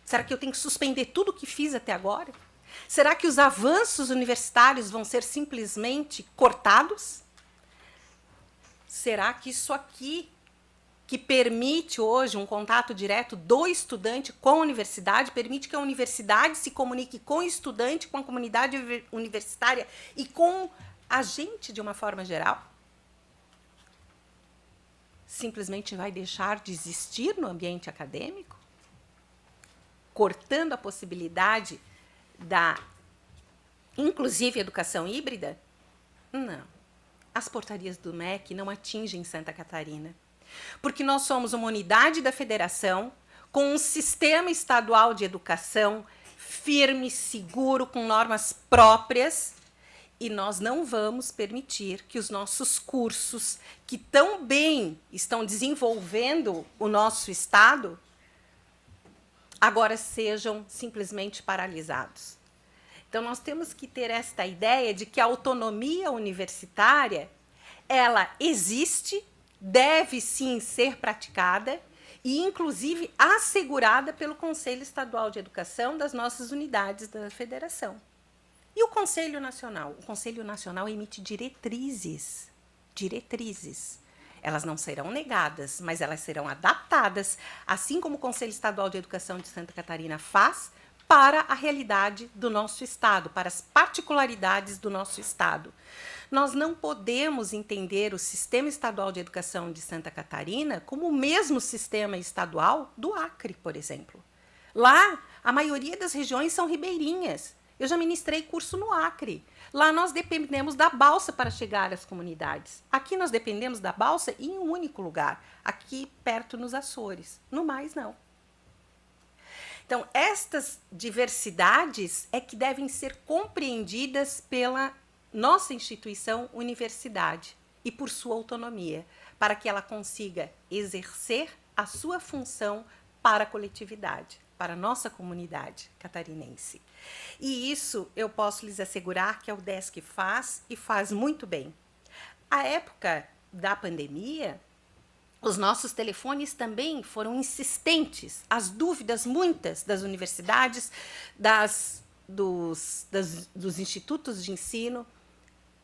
Será que eu tenho que suspender tudo o que fiz até agora? Será que os avanços universitários vão ser simplesmente cortados? Será que isso aqui, que permite hoje um contato direto do estudante com a universidade, permite que a universidade se comunique com o estudante, com a comunidade universitária e com a gente de uma forma geral? Simplesmente vai deixar de existir no ambiente acadêmico? Cortando a possibilidade da, inclusive, educação híbrida? Não. As portarias do MEC não atingem Santa Catarina, porque nós somos uma unidade da federação com um sistema estadual de educação firme, seguro, com normas próprias, e nós não vamos permitir que os nossos cursos, que tão bem estão desenvolvendo o nosso Estado, agora sejam simplesmente paralisados. Então, nós temos que ter esta ideia de que a autonomia universitária, ela existe, deve sim ser praticada e, inclusive, assegurada pelo Conselho Estadual de Educação das nossas unidades da federação. E o Conselho Nacional? O Conselho Nacional emite diretrizes. Diretrizes. Elas não serão negadas, mas elas serão adaptadas, assim como o Conselho Estadual de Educação de Santa Catarina faz, para a realidade do nosso Estado, para as particularidades do nosso Estado. Nós não podemos entender o Sistema Estadual de Educação de Santa Catarina como o mesmo sistema estadual do Acre, por exemplo. Lá, a maioria das regiões são ribeirinhas. Eu já ministrei curso no Acre. Lá nós dependemos da balsa para chegar às comunidades. Aqui nós dependemos da balsa em um único lugar, aqui perto nos Açores. No mais, não. Então, estas diversidades é que devem ser compreendidas pela nossa instituição universidade e por sua autonomia, para que ela consiga exercer a sua função para a coletividade, para a nossa comunidade catarinense. E isso eu posso lhes assegurar que a UDESC faz e faz muito bem. À época da pandemia, os nossos telefones também foram insistentes, as dúvidas muitas das universidades, dos institutos de ensino,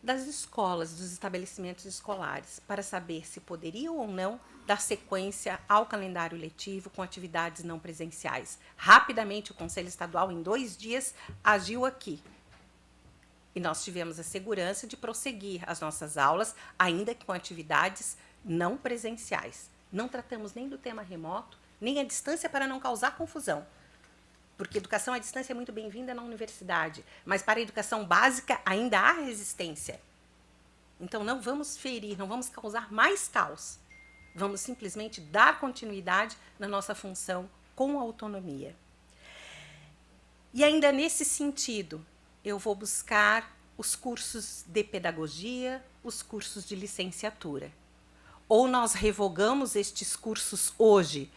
das escolas, dos estabelecimentos escolares, para saber se poderiam ou não dar sequência ao calendário letivo com atividades não presenciais. Rapidamente, o Conselho Estadual, em 2 dias, agiu aqui. E nós tivemos a segurança de prosseguir as nossas aulas, ainda que com atividades não presenciais. Não tratamos nem do tema remoto, nem a distância para não causar confusão. Porque educação à distância é muito bem-vinda na universidade, mas para a educação básica ainda há resistência. Então, não vamos ferir, não vamos causar mais caos. Vamos simplesmente dar continuidade na nossa função com autonomia. E ainda nesse sentido, eu vou buscar os cursos de pedagogia, os cursos de licenciatura. Ou nós revogamos estes cursos hoje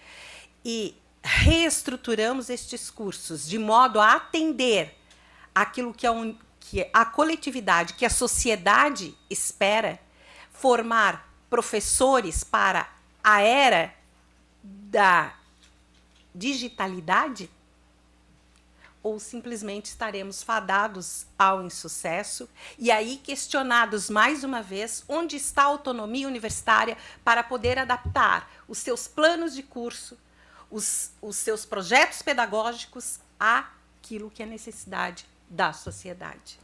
e reestruturamos estes cursos de modo a atender aquilo que a coletividade, que a sociedade espera, formar professores para a era da digitalidade? Ou simplesmente estaremos fadados ao insucesso e aí questionados mais uma vez onde está a autonomia universitária para poder adaptar os seus planos de curso, os seus projetos pedagógicos àquilo que é necessidade da sociedade.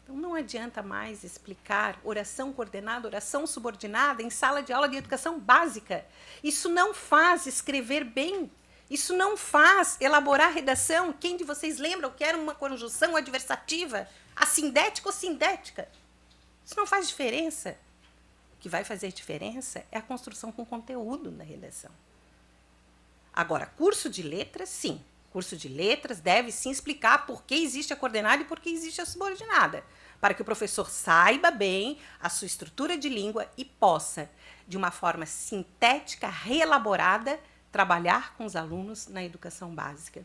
Então, não adianta mais explicar oração coordenada, oração subordinada em sala de aula de educação básica. Isso não faz escrever bem. Isso não faz elaborar redação. Quem de vocês lembra o que era uma conjunção adversativa, assindética ou sindética? Isso não faz diferença. O que vai fazer diferença é a construção com conteúdo na redação. Agora, curso de letras, sim. Curso de letras deve sim explicar por que existe a coordenada e por que existe a subordinada, para que o professor saiba bem a sua estrutura de língua e possa, de uma forma sintética, reelaborada, trabalhar com os alunos na educação básica.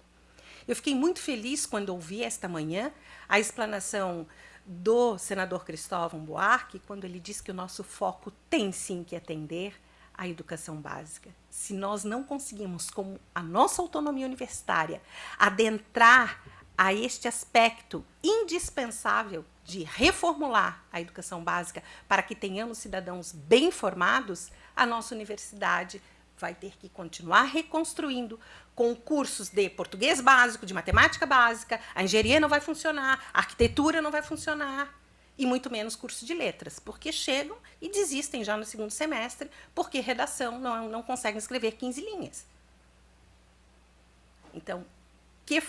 Eu fiquei muito feliz quando ouvi esta manhã a explanação do senador Cristóvão Buarque, quando ele diz que o nosso foco tem sim que atender à educação básica. Se nós não conseguimos, com a nossa autonomia universitária, adentrar a este aspecto indispensável de reformular a educação básica para que tenhamos cidadãos bem formados, a nossa universidade vai ter que continuar reconstruindo com cursos de português básico, de matemática básica, a engenharia não vai funcionar, a arquitetura não vai funcionar, e muito menos curso de letras, porque chegam e desistem já no segundo semestre, porque redação não conseguem escrever 15 linhas. Então, que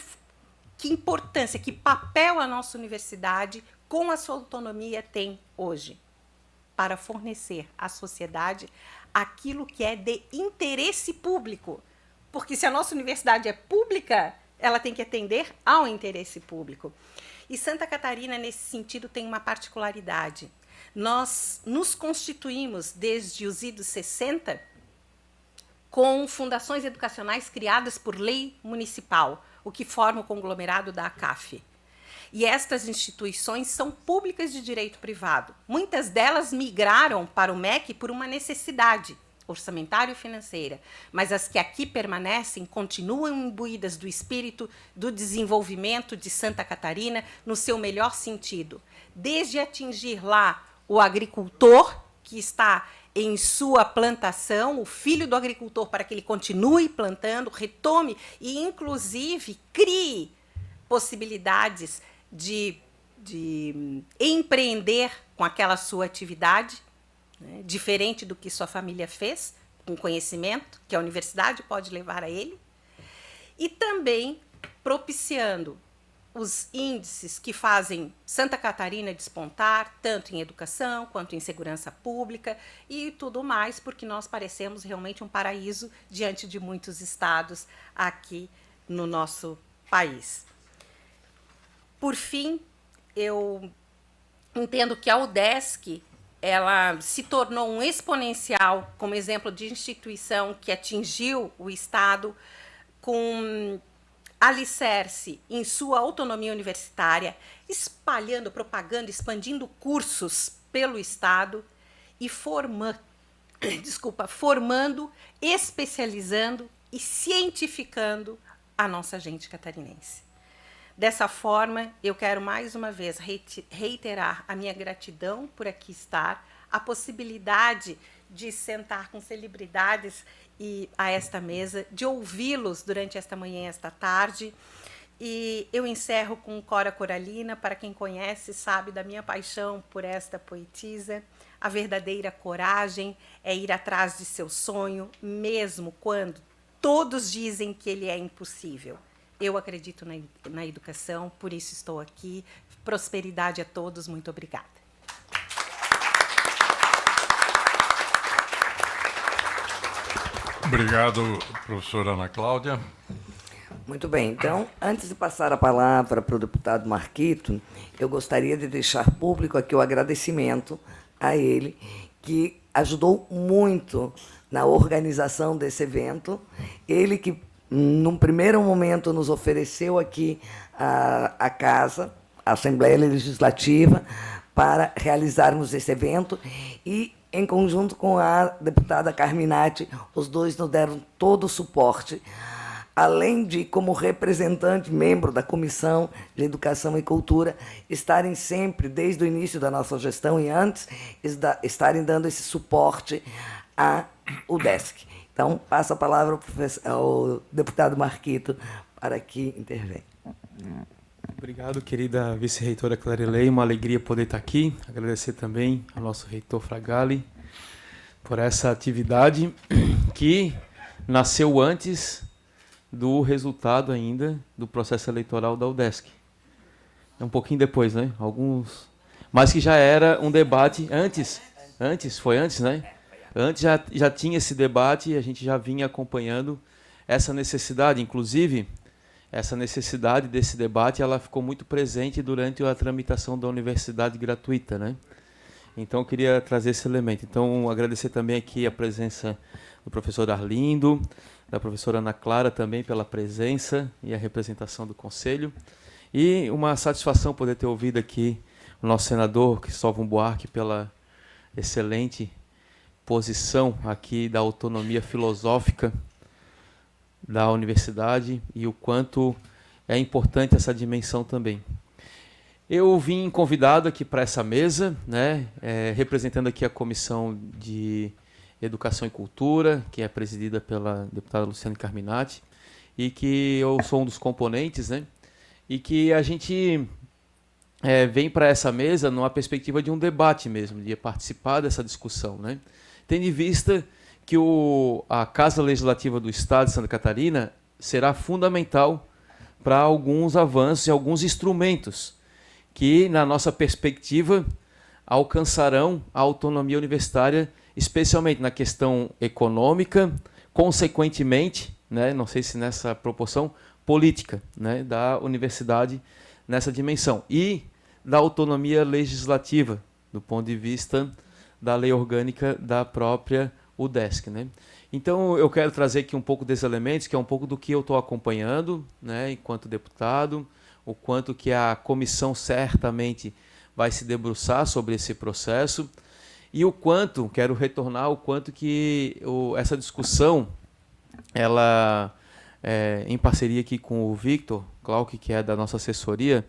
importância, que papel a nossa universidade, com a sua autonomia, tem hoje para fornecer à sociedade aquilo que é de interesse público. Porque se a nossa universidade é pública, ela tem que atender ao interesse público. E Santa Catarina, nesse sentido, tem uma particularidade. Nós nos constituímos, desde os idos 60, com fundações educacionais criadas por lei municipal, o que forma o conglomerado da ACAF. E estas instituições são públicas de direito privado. Muitas delas migraram para o MEC por uma necessidade orçamentária e financeira, mas as que aqui permanecem continuam imbuídas do espírito do desenvolvimento de Santa Catarina no seu melhor sentido, desde atingir lá o agricultor que está em sua plantação, o filho do agricultor, para que ele continue plantando, retome e, inclusive, crie possibilidades de empreender com aquela sua atividade, né, diferente do que sua família fez, com conhecimento que a universidade pode levar a ele, e também propiciando os índices que fazem Santa Catarina despontar, tanto em educação quanto em segurança pública e tudo mais, porque nós parecemos realmente um paraíso diante de muitos estados aqui no nosso país. Por fim, eu entendo que a UDESC ela se tornou um exponencial como exemplo de instituição que atingiu o Estado com alicerce em sua autonomia universitária, espalhando, propagando, expandindo cursos pelo Estado e formando, especializando e cientificando a nossa gente catarinense. Dessa forma, eu quero mais uma vez reiterar a minha gratidão por aqui estar, a possibilidade de sentar com celebridades e a esta mesa, de ouvi-los durante esta manhã e esta tarde. E eu encerro com Cora Coralina. Para quem conhece, sabe da minha paixão por esta poetisa. A verdadeira coragem é ir atrás de seu sonho, mesmo quando todos dizem que ele é impossível. Eu acredito na educação, por isso estou aqui. Prosperidade a todos, muito obrigada. Obrigado, professora Ana Cláudia. Muito bem. Então, antes de passar a palavra para o deputado Marquito, eu gostaria de deixar público aqui o agradecimento a ele, que ajudou muito na organização desse evento. Ele que, num primeiro momento, nos ofereceu aqui a casa, a Assembleia Legislativa, para realizarmos esse evento e, em conjunto com a deputada Carminati, os dois nos deram todo o suporte, além de, como representante, membro da Comissão de Educação e Cultura, estarem sempre, desde o início da nossa gestão e antes, estarem dando esse suporte à UDESC. Então, passo a palavra ao deputado Marquito para que intervenha. Obrigado, querida vice-reitora Clarilei. Uma alegria poder estar aqui. Agradecer também ao nosso reitor Fragali por essa atividade que nasceu antes do resultado ainda do processo eleitoral da UDESC. É um pouquinho depois, né? Mas que já era um debate antes, né? Antes já tinha esse debate e a gente já vinha acompanhando essa necessidade. Inclusive, essa necessidade desse debate ela ficou muito presente durante a tramitação da universidade gratuita, né? Então, eu queria trazer esse elemento. Então, agradecer também aqui a presença do professor Arlindo, da professora Ana Clara também pela presença e a representação do Conselho. E uma satisfação poder ter ouvido aqui o nosso senador Cristóvão Buarque pela excelente posição aqui da autonomia filosófica da universidade e o quanto é importante essa dimensão também. Eu vim convidado aqui para essa mesa, né, representando aqui a Comissão de Educação e Cultura, que é presidida pela deputada Luciane Carminati, e que eu sou um dos componentes, né, e que a gente vem para essa mesa numa perspectiva de um debate mesmo, de participar dessa discussão, né, tendo em vista que a Casa Legislativa do Estado de Santa Catarina será fundamental para alguns avanços e alguns instrumentos que, na nossa perspectiva, alcançarão a autonomia universitária, especialmente na questão econômica, consequentemente, né, não sei se nessa proporção, política, né, da universidade nessa dimensão, e da autonomia legislativa, do ponto de vista da lei orgânica da própria UDESC, né? Então, eu quero trazer aqui um pouco desses elementos, que é um pouco do que eu estou acompanhando, né, enquanto deputado, o quanto que a comissão certamente vai se debruçar sobre esse processo, e o quanto, quero retornar, o quanto que essa discussão, ela, em parceria aqui com o Victor Glauque, que é da nossa assessoria,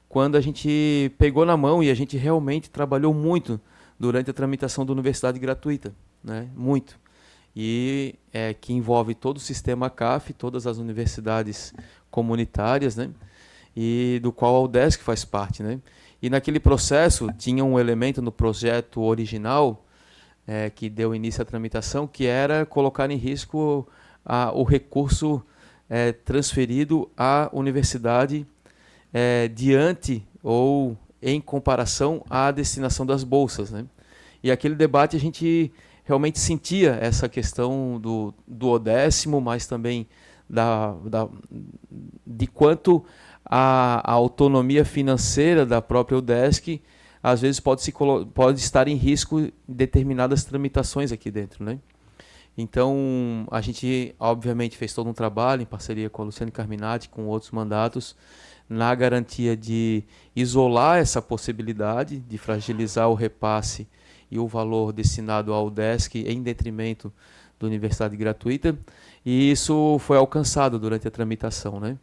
quando a gente pegou na mão e a gente realmente trabalhou muito durante a tramitação da universidade gratuita, né? Muito. E que envolve todo o sistema CAF, todas as universidades comunitárias, né? E do qual a UDESC faz parte, né? E naquele processo tinha um elemento no projeto original que deu início à tramitação, que era colocar em risco o recurso transferido à universidade diante ou em comparação à destinação das bolsas, né? E aquele debate a gente realmente sentia essa questão do duodécimo, mas também de quanto a autonomia financeira da própria UDESC às vezes pode estar em risco em determinadas tramitações aqui dentro, né? Então, a gente, obviamente, fez todo um trabalho em parceria com a Luciane Carminati, com outros mandatos, na garantia de isolar essa possibilidade de fragilizar o repasse e o valor destinado ao UDESC em detrimento da universidade gratuita, e isso foi alcançado durante a tramitação, né?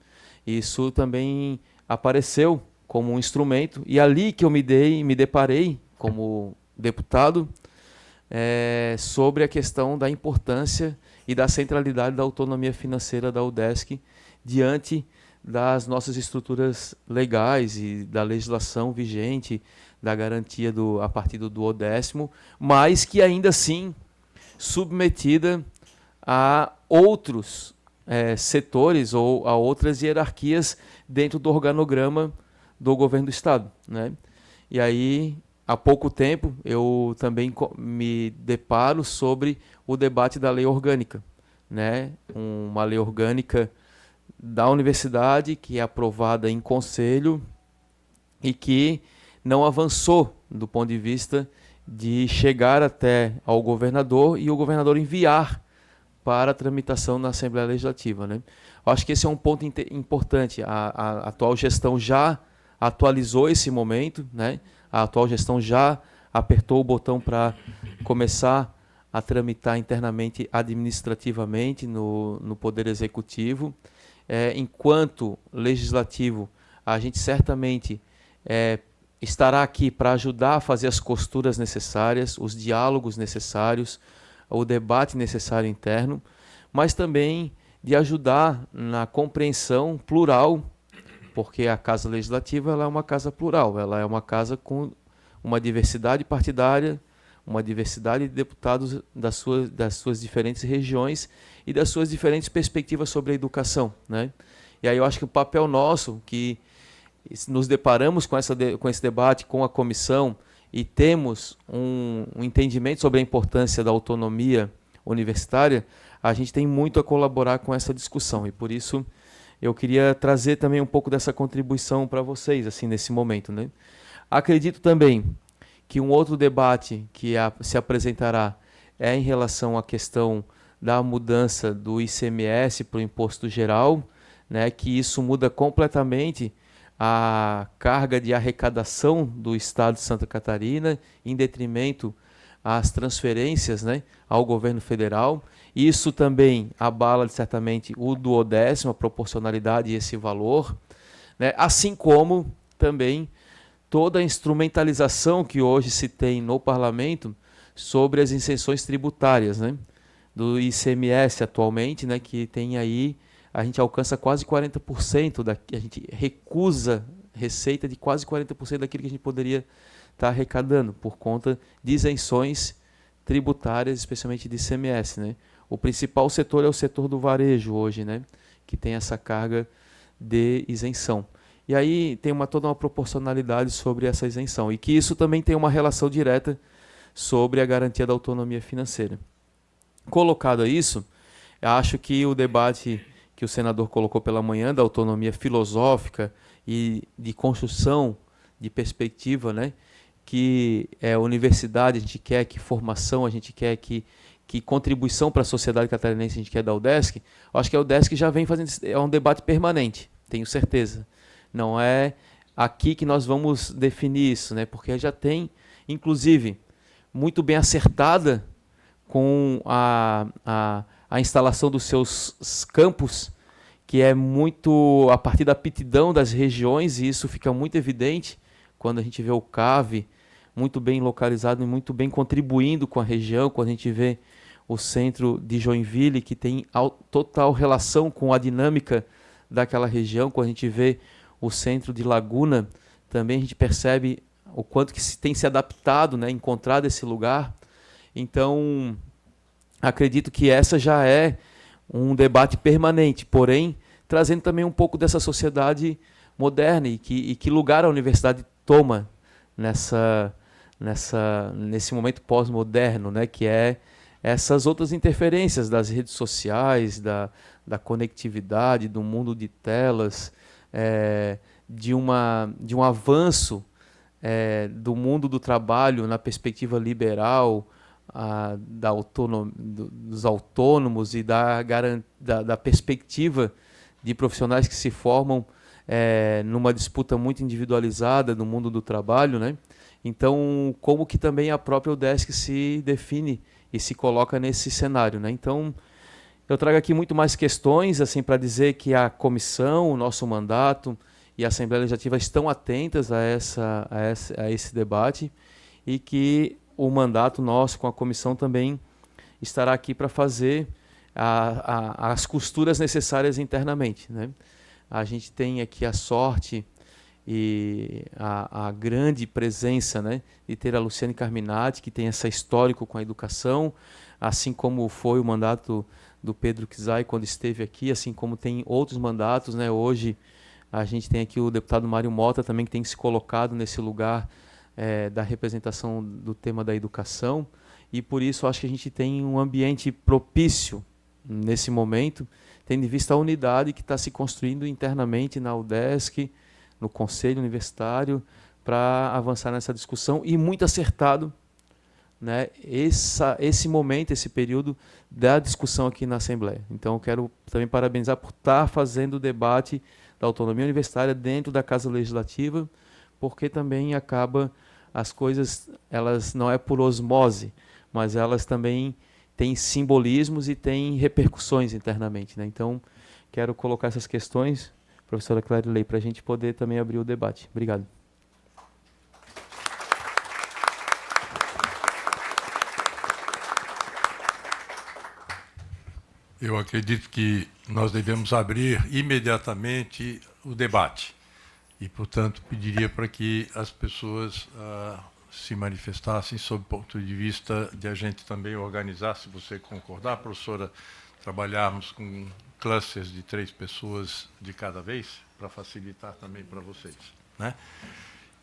Isso também apareceu como um instrumento, e ali que eu me deparei como deputado sobre a questão da importância e da centralidade da autonomia financeira da UDESC diante das nossas estruturas legais e da legislação vigente, da garantia a partir do duodécimo, mas que ainda assim submetida a outros setores ou a outras hierarquias dentro do organograma do governo do Estado, né? E aí, há pouco tempo, eu também me deparo sobre o debate da lei orgânica, né? Uma lei orgânica da universidade que é aprovada em conselho e que não avançou do ponto de vista de chegar até ao governador e o governador enviar para a tramitação na Assembleia Legislativa, né? Eu acho que esse é um ponto importante. A atual gestão já atualizou esse momento, né? A atual gestão já apertou o botão para começar a tramitar internamente, administrativamente, no Poder Executivo. Enquanto Legislativo, a gente certamente estará aqui para ajudar a fazer as costuras necessárias, os diálogos necessários, o debate necessário interno, mas também de ajudar na compreensão plural, porque a Casa Legislativa ela é uma casa plural, ela é uma casa com uma diversidade partidária, uma diversidade de deputados das suas diferentes regiões e das suas diferentes perspectivas sobre a educação, né? E aí eu acho que o papel nosso, que nos deparamos com esse debate com a comissão e temos um entendimento sobre a importância da autonomia universitária, a gente tem muito a colaborar com essa discussão, e por isso eu queria trazer também um pouco dessa contribuição para vocês, assim, nesse momento, né? Acredito também que um outro debate que se apresentará é em relação à questão da mudança do ICMS para o Imposto Geral, né, que isso muda completamente a carga de arrecadação do Estado de Santa Catarina, em detrimento às transferências, né, ao governo federal. Isso também abala, certamente, o duodécimo, a proporcionalidade e esse valor, né, assim como também toda a instrumentalização que hoje se tem no parlamento sobre as isenções tributárias, né, do ICMS atualmente, né, que tem aí, a gente alcança quase 40%, a gente recusa receita de quase 40% daquilo que a gente poderia estar arrecadando, por conta de isenções tributárias, especialmente de ICMS, né. O principal setor é o setor do varejo hoje, né, que tem essa carga de isenção. E aí tem toda uma proporcionalidade sobre essa isenção, e que isso também tem uma relação direta sobre a garantia da autonomia financeira. Colocado isso, acho que o debate que o senador colocou pela manhã, da autonomia filosófica e de construção de perspectiva, né, que é universidade, a gente quer que formação, a gente quer que contribuição para a sociedade catarinense a gente quer da UDESC, acho que a UDESC já vem fazendo, é um debate permanente, tenho certeza. Não é aqui que nós vamos definir isso, né, porque já tem, inclusive, muito bem acertada com a instalação dos seus campos, que é muito a partir da aptidão das regiões, e isso fica muito evidente quando a gente vê o CAV muito bem localizado e muito bem contribuindo com a região, quando a gente vê o centro de Joinville, que tem total relação com a dinâmica daquela região, quando a gente vê o centro de Laguna, também a gente percebe o quanto que tem se adaptado, né, encontrado esse lugar. Então, acredito que essa já é um debate permanente, porém, trazendo também um pouco dessa sociedade moderna e que lugar a universidade toma nesse momento pós-moderno, né, que é essas outras interferências das redes sociais, da conectividade, do mundo de telas, de um avanço do mundo do trabalho na perspectiva liberal, dos autônomos e da perspectiva de profissionais que se formam numa disputa muito individualizada no mundo do trabalho, né? Então, como que também a própria UDESC se define e se coloca nesse cenário, né? Então, eu trago aqui muito mais questões assim para dizer que a comissão, o nosso mandato e a Assembleia Legislativa estão atentas a esse debate, e que o mandato nosso com a comissão também estará aqui para fazer as costuras necessárias internamente, né? A gente tem aqui a sorte e a grande presença, né, de ter a Luciane Carminati, que tem esse histórico com a educação, assim como foi o mandato do Pedro Kizai quando esteve aqui, assim como tem outros mandatos, né? Hoje a gente tem aqui o deputado Mário Mota também, que tem se colocado nesse lugar da representação do tema da educação, e por isso acho que a gente tem um ambiente propício nesse momento, tendo em vista a unidade que está se construindo internamente na UDESC, no Conselho Universitário, para avançar nessa discussão, e muito acertado, né, esse momento, esse período da discussão aqui na Assembleia. Então, eu quero também parabenizar por estar fazendo o debate da autonomia universitária dentro da Casa Legislativa, porque também as coisas, elas não é por osmose, mas elas também têm simbolismos e têm repercussões internamente, né? Então, quero colocar essas questões, professora Clarilei, para a gente poder também abrir o debate. Obrigado. Eu acredito que nós devemos abrir imediatamente o debate e, portanto, pediria para que as pessoas se manifestassem sob o ponto de vista de a gente também organizar, se você concordar, professora, trabalharmos com clusters de 3 pessoas de cada vez, para facilitar também para vocês, né?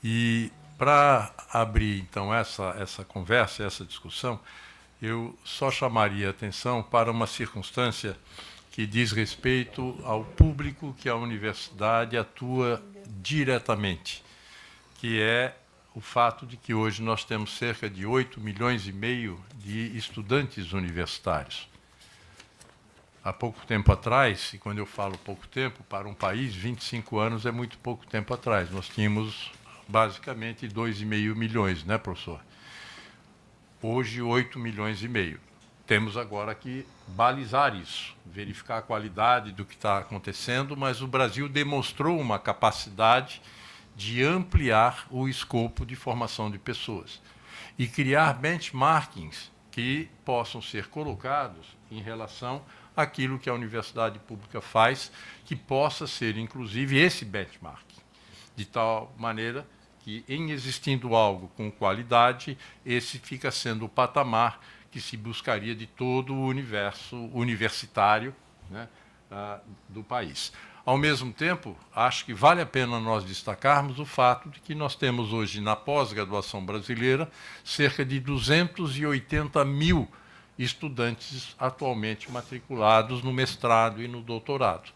E para abrir, então, essa conversa, essa discussão, eu só chamaria a atenção para uma circunstância que diz respeito ao público que a universidade atua diretamente, que é o fato de que hoje nós temos cerca de 8,5 milhões de estudantes universitários. há pouco tempo atrás, e quando eu falo pouco tempo, para um país, 25 anos é muito pouco tempo atrás. Nós tínhamos basicamente 2,5 milhões, né, professor? Hoje, 8,5 milhões. Temos agora que balizar isso, verificar a qualidade do que está acontecendo, mas o Brasil demonstrou uma capacidade de ampliar o escopo de formação de pessoas e criar benchmarkings que possam ser colocados em relação àquilo que a universidade pública faz, que possa ser, inclusive, esse benchmark, de tal maneira que, em existindo algo com qualidade, esse fica sendo o patamar que se buscaria de todo o universo universitário, né, do país. Ao mesmo tempo, acho que vale a pena nós destacarmos o fato de que nós temos hoje, na pós-graduação brasileira, cerca de 280 mil estudantes atualmente matriculados no mestrado e no doutorado.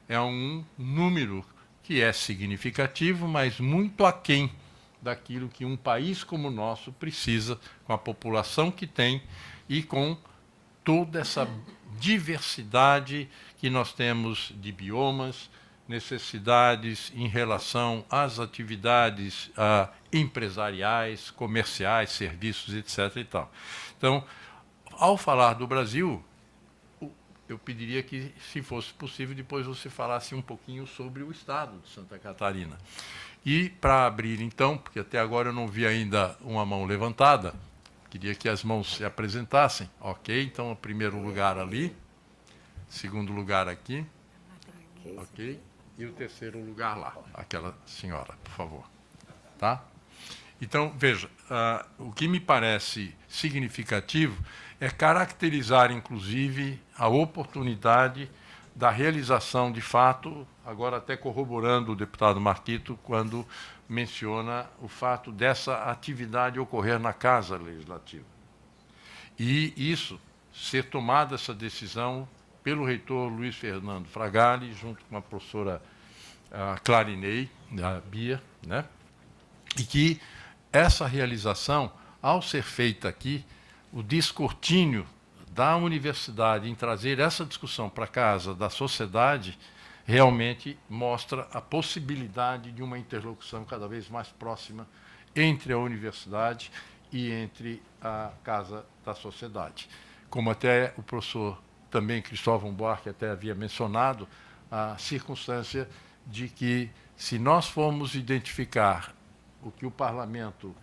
É um número que é significativo, mas muito aquém daquilo que um país como o nosso precisa, com a população que tem e com toda essa diversidade que nós temos de biomas, necessidades em relação às atividades empresariais, comerciais, serviços, etc. e tal. Então, ao falar do Brasil, eu pediria que, se fosse possível, depois você falasse um pouquinho sobre o estado de Santa Catarina. E, para abrir, então, porque até agora eu não vi ainda uma mão levantada, queria que as mãos se apresentassem. Ok, então, o primeiro lugar ali, segundo lugar aqui, ok, e o terceiro lugar lá, aquela senhora, por favor. Tá? Então, veja, o que me parece significativo é caracterizar, inclusive, a oportunidade da realização, de fato, agora até corroborando o deputado Marquito, quando menciona o fato dessa atividade ocorrer na Casa Legislativa. E isso, ser tomada essa decisão pelo reitor Luiz Fernando Fragale, junto com a professora Clarinei, a Bia, né? E que essa realização, ao ser feita aqui, o descortínio da universidade em trazer essa discussão para a casa da sociedade realmente mostra a possibilidade de uma interlocução cada vez mais próxima entre a universidade e entre a casa da sociedade. Como até o professor também, Cristóvão Buarque, até havia mencionado, a circunstância de que, se nós formos identificar o que o parlamento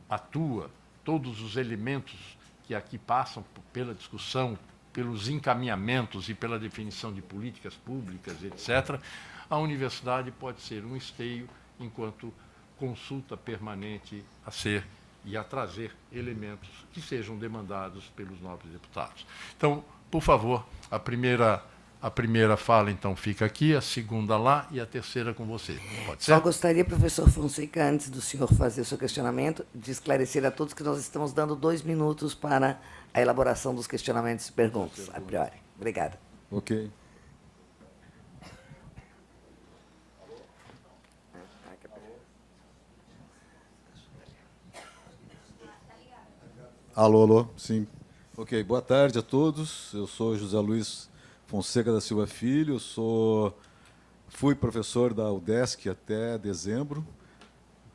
atua, todos os elementos que aqui passam pela discussão, pelos encaminhamentos e pela definição de políticas públicas, etc., a universidade pode ser um esteio enquanto consulta permanente a ser e a trazer elementos que sejam demandados pelos nobres deputados. Então, por favor, a primeira fala, então, fica aqui, a segunda lá e a terceira com você. Pode ser? Só gostaria, professor Fonseca, antes do senhor fazer o seu questionamento, de esclarecer a todos que nós estamos dando 2 minutos para a elaboração dos questionamentos e perguntas, a priori. Obrigada. Ok. Alô, alô, sim. Ok, boa tarde a todos. Eu sou José Luiz Fonseca da Silva Filho, fui professor da UDESC até dezembro,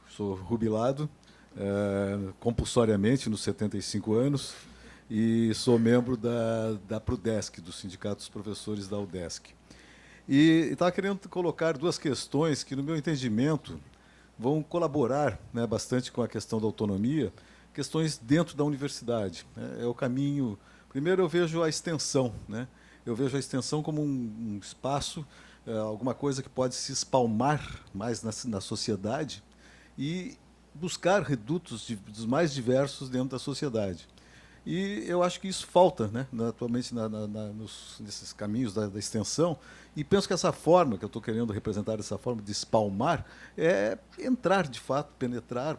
sou jubilado compulsoriamente nos 75 anos e sou membro da PRUDESC, do Sindicato dos Professores da UDESC. E estava querendo colocar 2 questões que, no meu entendimento, vão colaborar, né, bastante com a questão da autonomia, questões dentro da universidade. É o caminho... Primeiro, eu vejo a extensão, né? Eu vejo a extensão como um espaço, alguma coisa que pode se espalmar mais na sociedade e buscar redutos dos mais diversos dentro da sociedade. E eu acho que isso falta, né, atualmente nesses caminhos da extensão, e penso que essa forma, que eu estou querendo representar, essa forma de espalmar, é entrar, de fato, penetrar,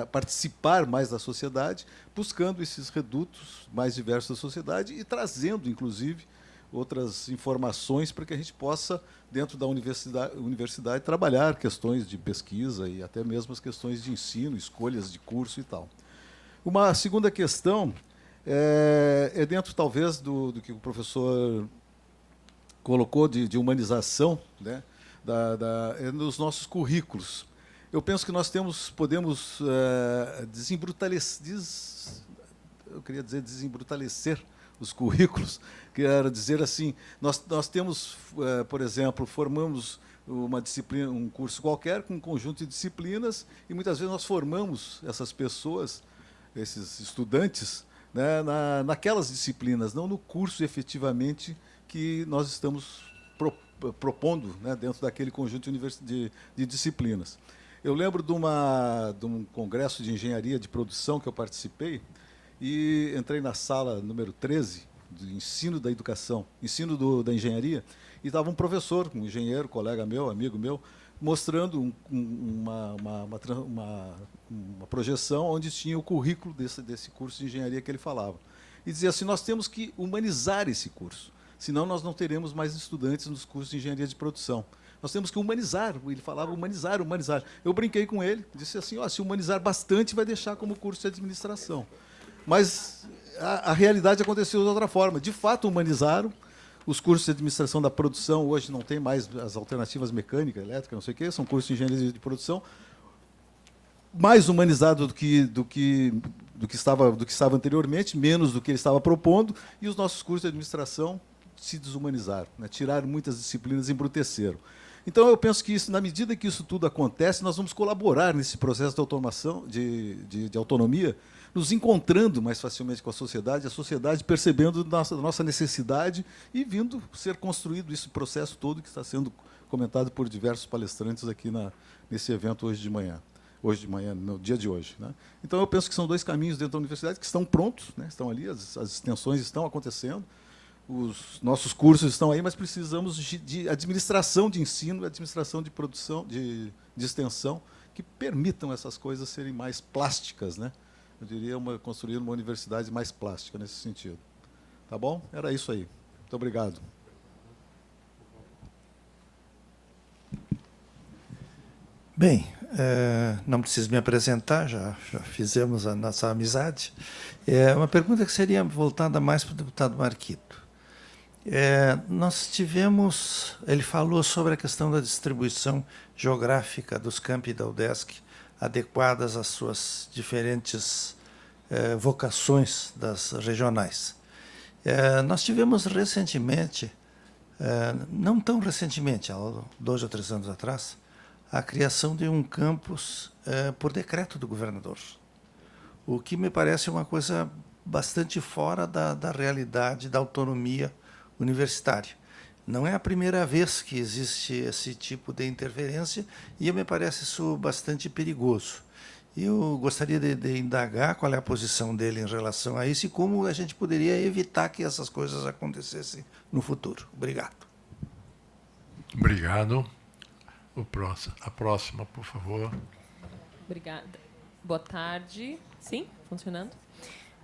participar mais da sociedade, buscando esses redutos mais diversos da sociedade e trazendo, inclusive, outras informações para que a gente possa, dentro da universidade, trabalhar questões de pesquisa e até mesmo as questões de ensino, escolhas de curso e tal. Uma segunda questão é dentro, talvez, do que o professor colocou de humanização, né, nos nossos currículos. Eu penso que nós podemos desembrutalecer os currículos, quero dizer assim, nós temos, por exemplo, formamos uma disciplina, um curso qualquer com um conjunto de disciplinas, e muitas vezes nós formamos essas pessoas, esses estudantes, né, naquelas disciplinas, não no curso efetivamente que nós estamos propondo, né, dentro daquele conjunto de disciplinas. Eu lembro de um congresso de engenharia de produção que eu participei, e entrei na sala número 13, do ensino da educação, da engenharia, e estava um professor, um engenheiro, colega meu, amigo meu, mostrando uma projeção onde tinha o currículo desse curso de engenharia que ele falava. E dizia assim, nós temos que humanizar esse curso, senão nós não teremos mais estudantes nos cursos de engenharia de produção. Nós temos que humanizar, ele falava humanizar, humanizar. Eu brinquei com ele, disse assim, se humanizar bastante vai deixar como curso de administração. Mas a realidade aconteceu de outra forma. De fato, humanizaram. Os cursos de administração da produção hoje não tem mais as alternativas mecânica, elétrica, não sei o quê, são cursos de engenharia de produção mais humanizados do que estava anteriormente, menos do que ele estava propondo, e os nossos cursos de administração se desumanizaram, né? Tiraram muitas disciplinas e embruteceram. Então, eu penso que na medida que isso tudo acontece, nós vamos colaborar nesse processo de automação, de autonomia, nos encontrando mais facilmente com a sociedade percebendo nossa necessidade e vindo ser construído esse processo todo que está sendo comentado por diversos palestrantes aqui nesse evento hoje de manhã, no dia de hoje, né? Então, eu penso que são dois caminhos dentro da universidade que estão prontos, né? Estão ali, as extensões estão acontecendo, os nossos cursos estão aí, mas precisamos de administração de ensino, administração de produção, de extensão, que permitam essas coisas serem mais plásticas, né? Eu diria construir uma universidade mais plástica nesse sentido. Tá bom? Era isso aí. Muito obrigado. Bem, não preciso me apresentar, já fizemos a nossa amizade. Uma pergunta que seria voltada mais para o deputado Marquito. Nós tivemos, ele falou sobre a questão da distribuição geográfica dos campi da UDESC, adequadas às suas diferentes vocações das regionais. Nós tivemos recentemente, não tão recentemente, há 2 ou 3 anos atrás, a criação de um campus por decreto do governador, o que me parece uma coisa bastante fora da realidade da autonomia universitária. Não é a primeira vez que existe esse tipo de interferência e me parece isso bastante perigoso. Eu gostaria de indagar qual é a posição dele em relação a isso e como a gente poderia evitar que essas coisas acontecessem no futuro. Obrigado. Obrigado. A próxima, por favor. Obrigada. Boa tarde. Sim, funcionando?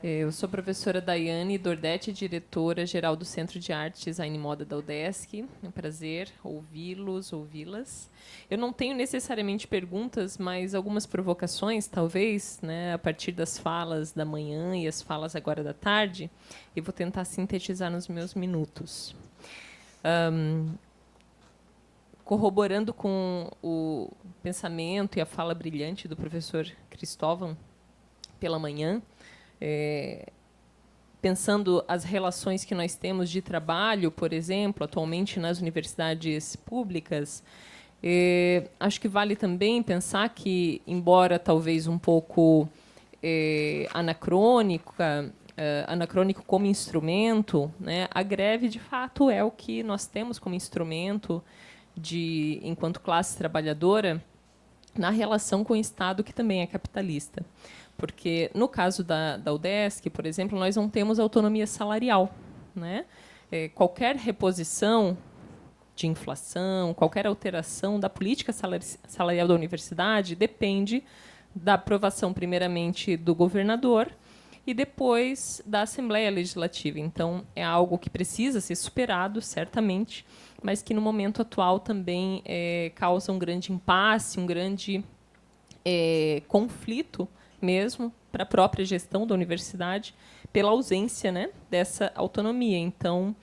Eu sou a professora Daiane Dordetti, diretora-geral do Centro de Arte, Design e Moda da UDESC. É um prazer ouvi-las. Eu não tenho necessariamente perguntas, mas algumas provocações, talvez, né, a partir das falas da manhã e as falas agora da tarde. Eu vou tentar sintetizar nos meus minutos. Corroborando com o pensamento e a fala brilhante do professor Cristóvão pela manhã, pensando as relações que nós temos de trabalho, por exemplo, atualmente nas universidades públicas, acho que vale também pensar que, embora talvez um pouco anacrônico como instrumento, né, a greve, de fato, é o que nós temos como instrumento enquanto classe trabalhadora na relação com o Estado, que também é capitalista. Porque, no caso da UDESC, por exemplo, nós não temos autonomia salarial, né? Qualquer reposição de inflação, qualquer alteração da política salarial da universidade depende da aprovação, primeiramente, do governador e depois da Assembleia Legislativa. Então, é algo que precisa ser superado, certamente, mas que, no momento atual, também causa um grande impasse, um grande conflito mesmo para a própria gestão da universidade, pela ausência, né, dessa autonomia. Então,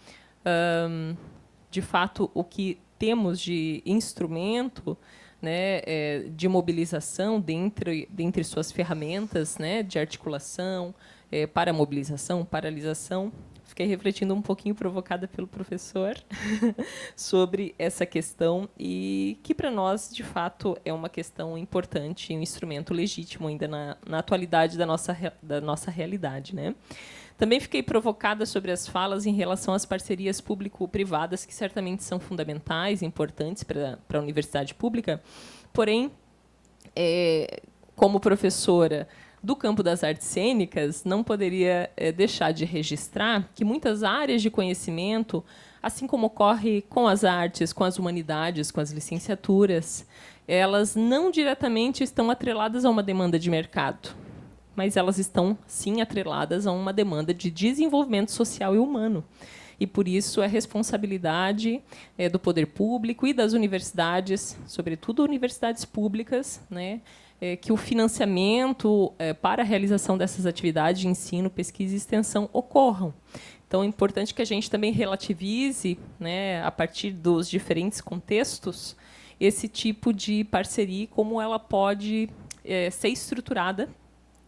de fato, o que temos de instrumento, né, de mobilização dentre suas ferramentas, né, de articulação, para mobilização, paralisação. Fiquei refletindo um pouquinho, provocada pelo professor, sobre essa questão, e que, para nós, de fato, é uma questão importante, um instrumento legítimo ainda na atualidade da nossa realidade, né? Também fiquei provocada sobre as falas em relação às parcerias público-privadas, que certamente são fundamentais, importantes para a universidade pública. Porém, como professora do campo das artes cênicas, não poderia deixar de registrar que muitas áreas de conhecimento, assim como ocorre com as artes, com as humanidades, com as licenciaturas, elas não diretamente estão atreladas a uma demanda de mercado, mas elas estão, sim, atreladas a uma demanda de desenvolvimento social e humano. E, por isso, é responsabilidade do poder público e das universidades, sobretudo universidades públicas, né, que o financiamento para a realização dessas atividades de ensino, pesquisa e extensão ocorram. Então, é importante que a gente também relativize, né, a partir dos diferentes contextos, esse tipo de parceria, como ela pode ser estruturada,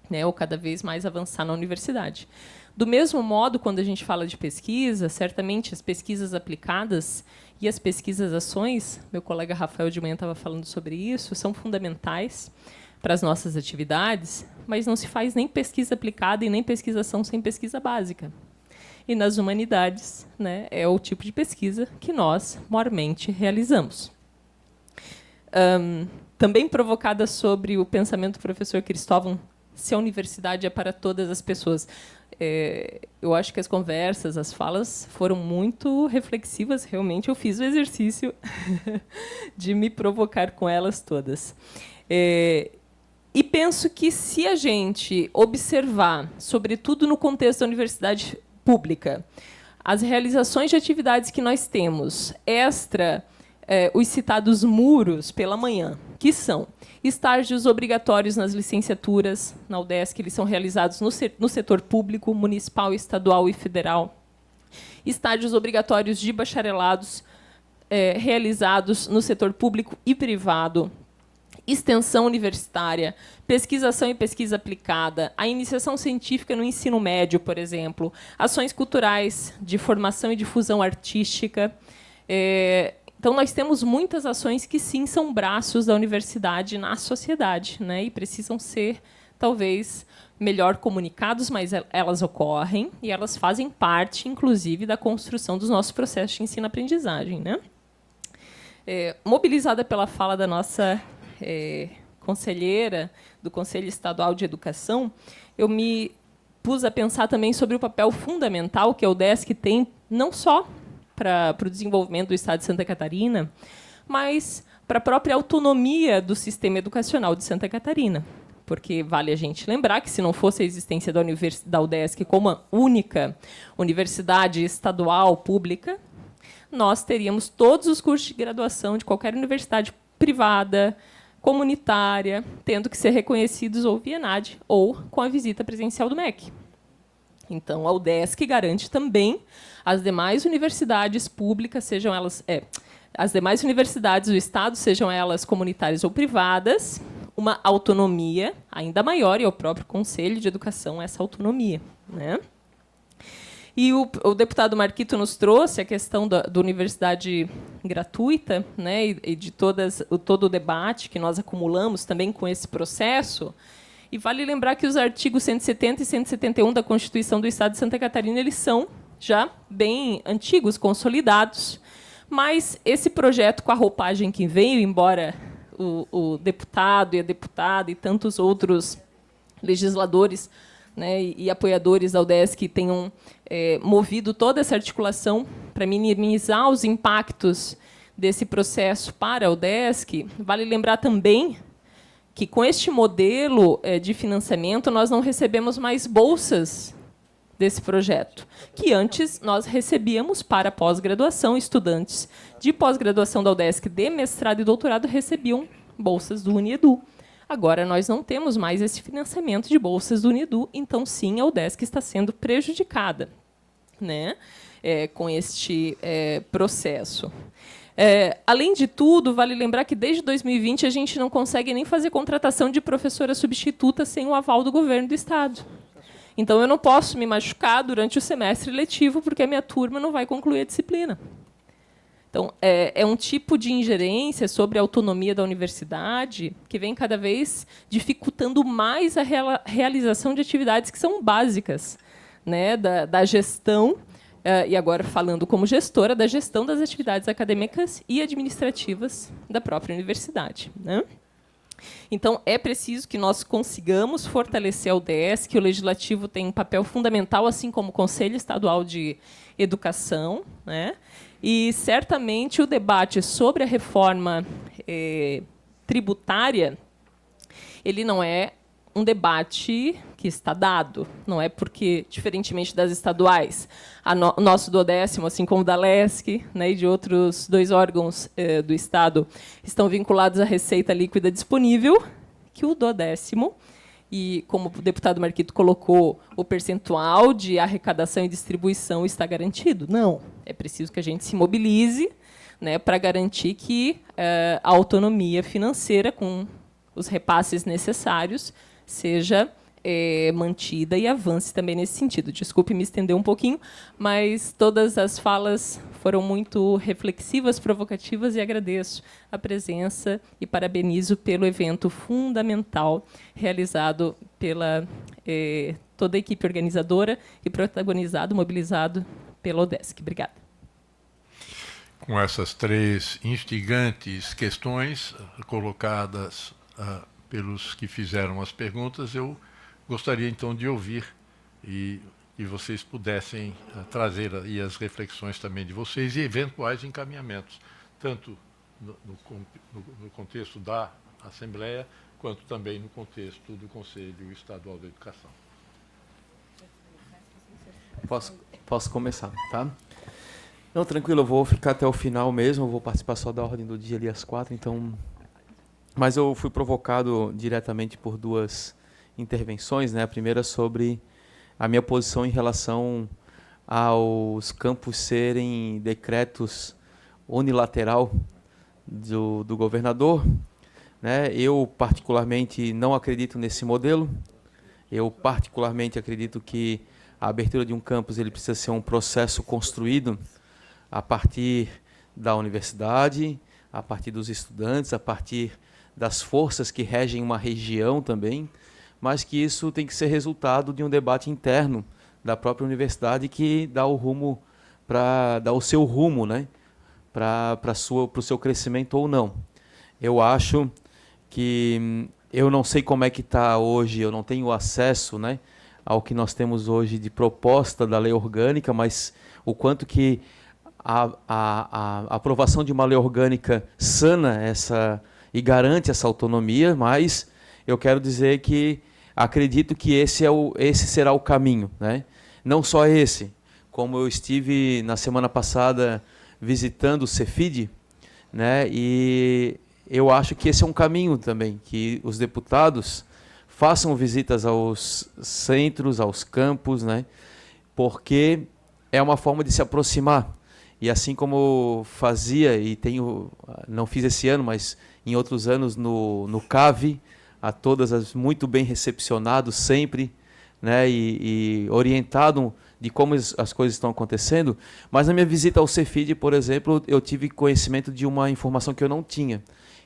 né, ou cada vez mais avançar na universidade. Do mesmo modo, quando a gente fala de pesquisa, certamente as pesquisas aplicadas e as pesquisas-ações, meu colega Rafael de manhã estava falando sobre isso, são fundamentais para as nossas atividades, mas não se faz nem pesquisa aplicada e nem pesquisação sem pesquisa básica. E nas humanidades, né, é o tipo de pesquisa que nós, maiormente, realizamos. Também provocada sobre o pensamento do professor Cristóvão, se a universidade é para todas as pessoas. Eu acho que as conversas, as falas foram muito reflexivas. Realmente, eu fiz o exercício de me provocar com elas todas. E penso que, se a gente observar, sobretudo no contexto da universidade pública, as realizações de atividades que nós temos, os citados muros pela manhã, que são estágios obrigatórios nas licenciaturas, na UDESC, eles são realizados no setor público, municipal, estadual e federal. Estágios obrigatórios de bacharelados realizados no setor público e privado. Extensão universitária, pesquisação e pesquisa aplicada, a iniciação científica no ensino médio, por exemplo, ações culturais de formação e difusão artística. Então, nós temos muitas ações que, sim, são braços da universidade na sociedade, né, e precisam ser, talvez, melhor comunicados, mas elas ocorrem e elas fazem parte, inclusive, da construção dos nossos processos de ensino-aprendizagem, né? Mobilizada pela fala da nossa conselheira do Conselho Estadual de Educação, eu me pus a pensar também sobre o papel fundamental que a UDESC tem, não só para o desenvolvimento do Estado de Santa Catarina, mas para a própria autonomia do sistema educacional de Santa Catarina. Porque vale a gente lembrar que, se não fosse a existência da UDESC como a única universidade estadual pública, nós teríamos todos os cursos de graduação de qualquer universidade privada, comunitária, tendo que ser reconhecidos ou via ENAD ou com a visita presencial do MEC. Então, a UDESC garante também às demais universidades públicas, sejam elas as demais universidades do Estado, sejam elas comunitárias ou privadas, uma autonomia ainda maior, e ao próprio Conselho de Educação essa autonomia, né? E o deputado Marquito nos trouxe a questão da universidade gratuita, né, e de todo o debate que nós acumulamos também com esse processo. E vale lembrar que os artigos 170 e 171 da Constituição do Estado de Santa Catarina, eles são já bem antigos, consolidados, mas esse projeto, com a roupagem que veio, embora o deputado e a deputada e tantos outros legisladores, né, e apoiadores da UDESC tenham movido toda essa articulação para minimizar os impactos desse processo para a UDESC, vale lembrar também que, com este modelo de financiamento, nós não recebemos mais bolsas desse projeto, que antes nós recebíamos para pós-graduação. Estudantes de pós-graduação da UDESC de mestrado e doutorado recebiam bolsas do UniEdu. Agora, nós não temos mais esse financiamento de bolsas do UniEdu, então, sim, a UDESC está sendo prejudicada, né? com este processo. Além de tudo, vale lembrar que desde 2020 a gente não consegue nem fazer contratação de professora substituta sem o aval do governo do Estado. Então, eu não posso me machucar durante o semestre letivo porque a minha turma não vai concluir a disciplina. Então, é um tipo de ingerência sobre a autonomia da universidade que vem cada vez dificultando mais a realização de atividades que são básicas, né, da gestão, e agora falando como gestora, da gestão das atividades acadêmicas e administrativas da própria universidade, né? Então, é preciso que nós consigamos fortalecer a UDESC, que o Legislativo tem um papel fundamental, assim como o Conselho Estadual de Educação, né? E, certamente, o debate sobre a reforma tributária ele não é um debate que está dado. Não é porque, diferentemente das estaduais, o nosso duodécimo, assim como o da LESC, né, e de outros 2 órgãos do Estado, estão vinculados à receita líquida disponível, que o duodécimo, e como o deputado Marquito colocou, o percentual de arrecadação e distribuição está garantido. Não. É preciso que a gente se mobilize, né, para garantir que a autonomia financeira, com os repasses necessários, seja mantida e avance também nesse sentido. Desculpe me estender um pouquinho, mas todas as falas foram muito reflexivas, provocativas, e agradeço a presença e parabenizo pelo evento fundamental realizado pela toda a equipe organizadora e protagonizado, mobilizado pela UDESC. Obrigada. Com essas 3 instigantes questões colocadas pelos que fizeram as perguntas, eu gostaria, então, de ouvir e vocês pudessem trazer aí as reflexões também de vocês e eventuais encaminhamentos, tanto no contexto da Assembleia, quanto também no contexto do Conselho Estadual da Educação. Posso começar, tá? Não, tranquilo, eu vou ficar até o final mesmo, eu vou participar só da ordem do dia ali às 4, então... Mas eu fui provocado diretamente por 2 intervenções, né? A primeira sobre a minha posição em relação aos campos serem decretos unilateral do governador, né? Eu, particularmente, não acredito nesse modelo. Eu, particularmente, acredito que a abertura de um campus ele precisa ser um processo construído a partir da universidade, a partir dos estudantes, a partir das forças que regem uma região também, mas que isso tem que ser resultado de um debate interno da própria universidade que dá o rumo dá o seu rumo, né, para o seu crescimento ou não. Eu acho que eu não sei como é que está hoje, eu não tenho acesso, né, ao que nós temos hoje de proposta da lei orgânica, mas o quanto que a aprovação de uma lei orgânica sana e garante essa autonomia, mas eu quero dizer que acredito que esse será o caminho, né? Não só esse, como eu estive na semana passada visitando o Cefid, né? E eu acho que esse é um caminho também, que os deputados façam visitas aos centros, aos campos, né? Porque é uma forma de se aproximar. E assim como fazia, e não fiz esse ano, mas em outros anos no CAV, a todas muito bem recepcionado sempre, né, e orientado de como as coisas estão acontecendo. Mas na minha visita ao Cefid, por exemplo, eu tive conhecimento de uma informação que eu não tinha,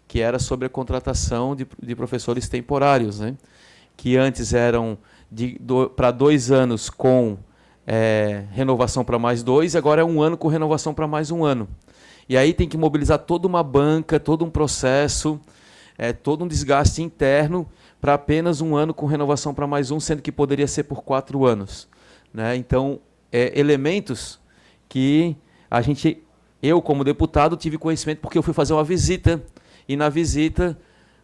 que era sobre a contratação de professores temporários, né, que antes eram para 2 anos com renovação para mais 2, agora é 1 ano com renovação para mais 1 ano. E aí tem que mobilizar toda uma banca, todo um processo, todo um desgaste interno para apenas 1 ano com renovação para mais 1, sendo que poderia ser por 4 anos. Né? Então, elementos que eu como deputado tive conhecimento porque eu fui fazer uma visita, e na visita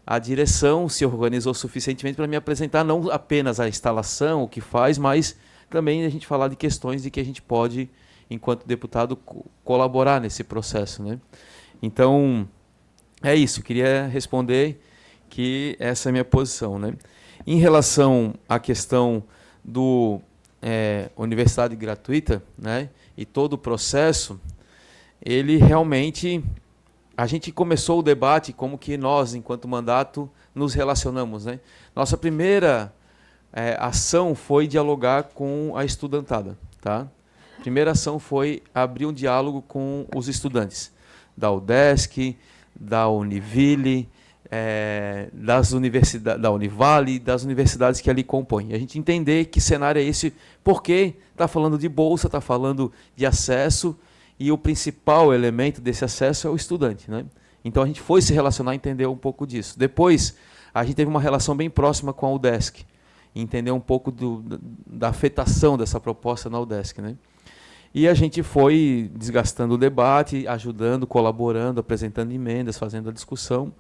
a direção se organizou suficientemente para me apresentar não apenas a instalação, o que faz, mas também a gente falar de questões de que a gente pode, enquanto deputado, colaborar nesse processo, né? Então, é isso. Queria responder que essa é a minha posição, né? Em relação à questão do universidade gratuita, né? e todo o processo, ele realmente... A gente começou o debate como que nós, enquanto mandato, nos relacionamos, né? Nossa primeira ação foi dialogar com a estudantada, tá? Primeira ação foi abrir um diálogo com os estudantes da UDESC, da Univille, das universidades, da Univale, das universidades que ali compõem. A gente entender que cenário é esse, porque está falando de bolsa, está falando de acesso, e o principal elemento desse acesso é o estudante, né? Então a gente foi se relacionar e entender um pouco disso. Depois, a gente teve uma relação bem próxima com a UDESC, entender um pouco da afetação dessa proposta na UDESC, né? E a gente foi desgastando o debate, ajudando, colaborando, apresentando emendas, fazendo a discussão.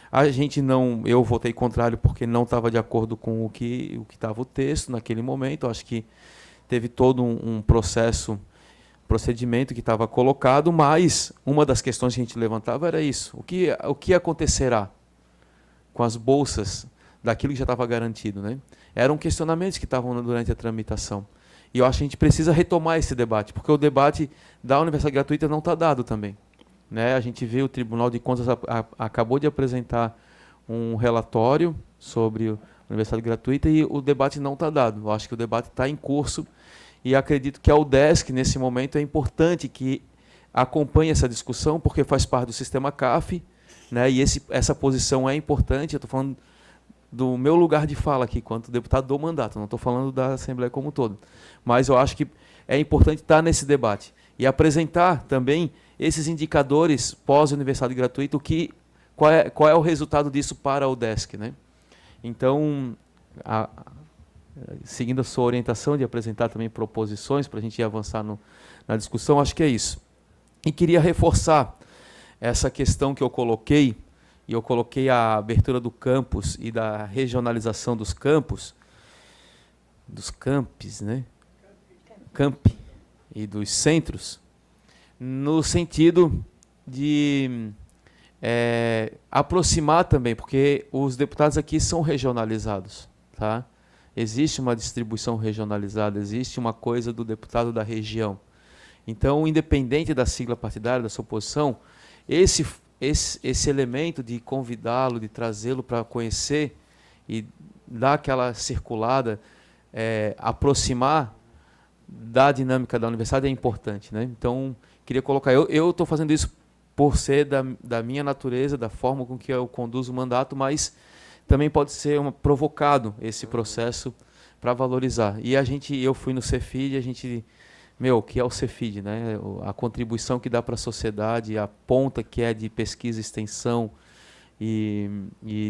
A gente não, eu votei contrário porque não estava de acordo com o que estava o texto naquele momento. Acho que teve todo um procedimento que estava colocado, mas uma das questões que a gente levantava era isso: o que acontecerá com as bolsas daquilo que já estava garantido, né? Eram questionamentos que estavam durante a tramitação. E eu acho que a gente precisa retomar esse debate, porque o debate da universidade gratuita não está dado também, né? A gente vê o Tribunal de Contas acabou de apresentar um relatório sobre a universidade gratuita e o debate não está dado. Eu acho que o debate está em curso e acredito que a UDESC, nesse momento, é importante que acompanhe essa discussão, porque faz parte do sistema CAF, né? E essa posição é importante. Eu estou falando do meu lugar de fala aqui, quanto deputado do mandato, não estou falando da Assembleia como um todo. Mas eu acho que é importante estar nesse debate e apresentar também esses indicadores pós-universidade gratuita, qual é o resultado disso para a UDESC, né? Então, seguindo a sua orientação de apresentar também proposições para a gente ir avançar na discussão, acho que é isso. E queria reforçar essa questão que eu coloquei, e eu coloquei a abertura do campus e da regionalização dos campos, dos campos, né? Campi e dos centros, no sentido de aproximar também, porque os deputados aqui são regionalizados, tá? Existe uma distribuição regionalizada, existe uma coisa do deputado da região. Então, independente da sigla partidária, da sua posição, esse elemento de convidá-lo, de trazê-lo para conhecer e dar aquela circulada, aproximar da dinâmica da universidade é importante, né? Então, queria colocar... Eu estou fazendo isso por ser da minha natureza, da forma com que eu conduzo o mandato, mas também pode ser provocado esse processo para valorizar. E eu fui no Cefid, que é o Cefid, né? A contribuição que dá para a sociedade, a ponta que é de pesquisa e extensão e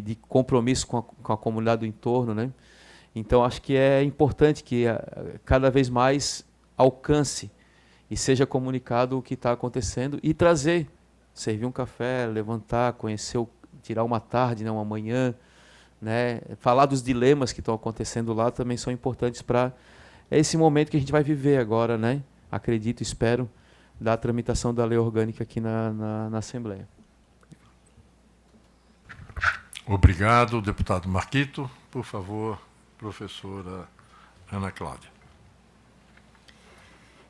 de compromisso com a comunidade do entorno, né? Então, acho que é importante que cada vez mais alcance e seja comunicado o que está acontecendo e trazer, servir um café, levantar, conhecer, tirar uma tarde, né, uma manhã, né? Falar dos dilemas que estão acontecendo lá também são importantes para esse momento que a gente vai viver agora, né? Acredito, espero, da tramitação da lei orgânica aqui na Assembleia. Obrigado, deputado Marquito. Por favor, professora Ana Cláudia.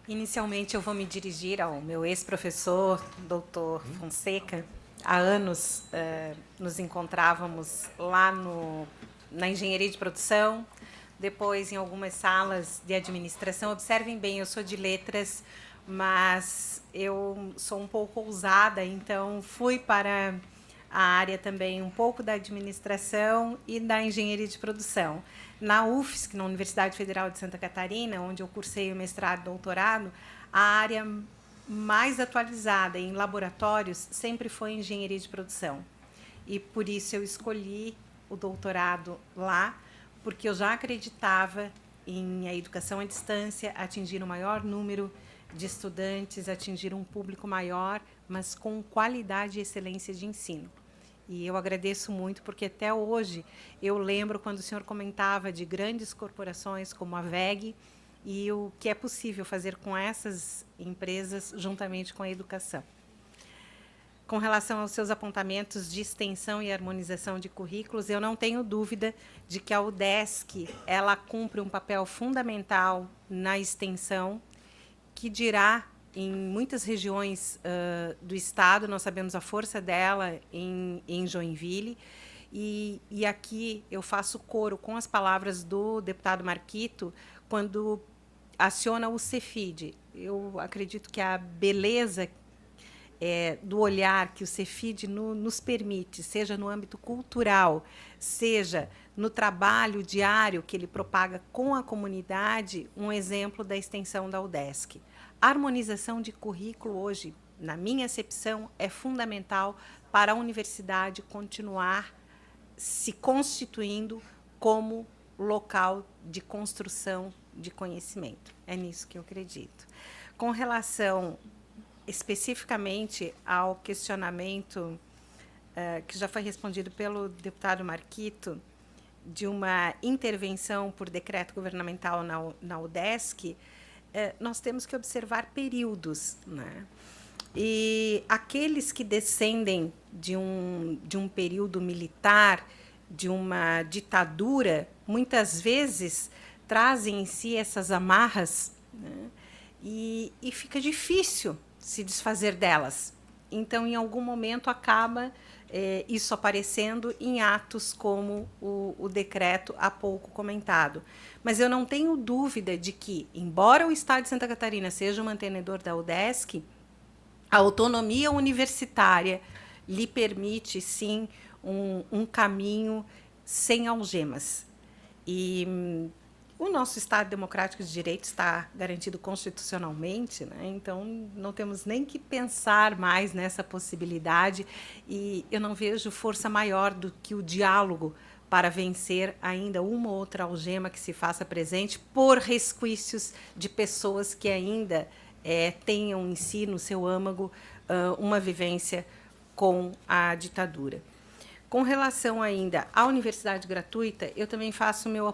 Inicialmente, eu vou me dirigir ao meu ex-professor, doutor Fonseca. Há anos nos encontrávamos lá na engenharia de produção, depois em algumas salas de administração. Observem bem, eu sou de letras, mas eu sou um pouco ousada, então fui para a área também um pouco da administração e da engenharia de produção. Na UFSC, na Universidade Federal de Santa Catarina, onde eu cursei o mestrado e doutorado, a área mais atualizada em laboratórios sempre foi engenharia de produção. E por isso eu escolhi o doutorado lá, porque eu já acreditava em a educação à distância, atingir um maior número de estudantes, atingir um público maior, mas com qualidade e excelência de ensino. E eu agradeço muito, porque até hoje eu lembro quando o senhor comentava de grandes corporações como a VEG e o que é possível fazer com essas empresas juntamente com a educação. Com relação aos seus apontamentos de extensão e harmonização de currículos, eu não tenho dúvida de que a UDESC ela cumpre um papel fundamental na extensão que dirá em muitas regiões do estado. Nós sabemos a força dela em Joinville. E aqui eu faço coro com as palavras do deputado Marquito quando aciona o Cefid. Eu acredito que a beleza do olhar que o Cefid nos permite, seja no âmbito cultural, seja no trabalho diário que ele propaga com a comunidade, um exemplo da extensão da UDESC. A harmonização de currículo hoje, na minha acepção, é fundamental para a universidade continuar se constituindo como local de construção de conhecimento. É nisso que eu acredito. Com relação especificamente ao questionamento que já foi respondido pelo deputado Marquito, de uma intervenção por decreto governamental na UDESC, nós temos que observar períodos, né? E aqueles que descendem de um período militar, de uma ditadura, muitas vezes trazem em si essas amarras, né? E fica difícil se desfazer delas. Então, em algum momento, acaba isso aparecendo em atos como o decreto há pouco comentado. Mas eu não tenho dúvida de que, embora o Estado de Santa Catarina seja o mantenedor da UDESC, a autonomia universitária lhe permite, sim, um caminho sem algemas. E o nosso Estado democrático de direito está garantido constitucionalmente, né? Então não temos nem que pensar mais nessa possibilidade, e eu não vejo força maior do que o diálogo para vencer ainda uma ou outra algema que se faça presente por resquícios de pessoas que ainda tenham em si, no seu âmago, uma vivência com a ditadura. Com relação ainda à universidade gratuita, eu também faço o meu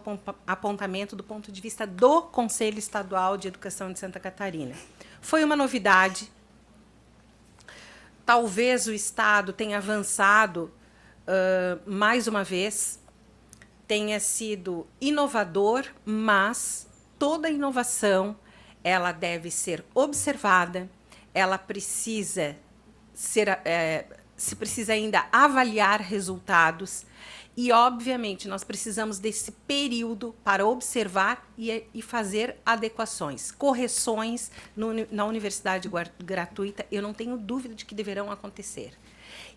apontamento do ponto de vista do Conselho Estadual de Educação de Santa Catarina. Foi uma novidade. Talvez o Estado tenha avançado mais uma vez, tenha sido inovador, mas toda inovação ela deve ser observada, ela precisa ser... se precisa ainda avaliar resultados e, obviamente, nós precisamos desse período para observar e fazer adequações, correções na universidade gratuita. Eu não tenho dúvida de que deverão acontecer.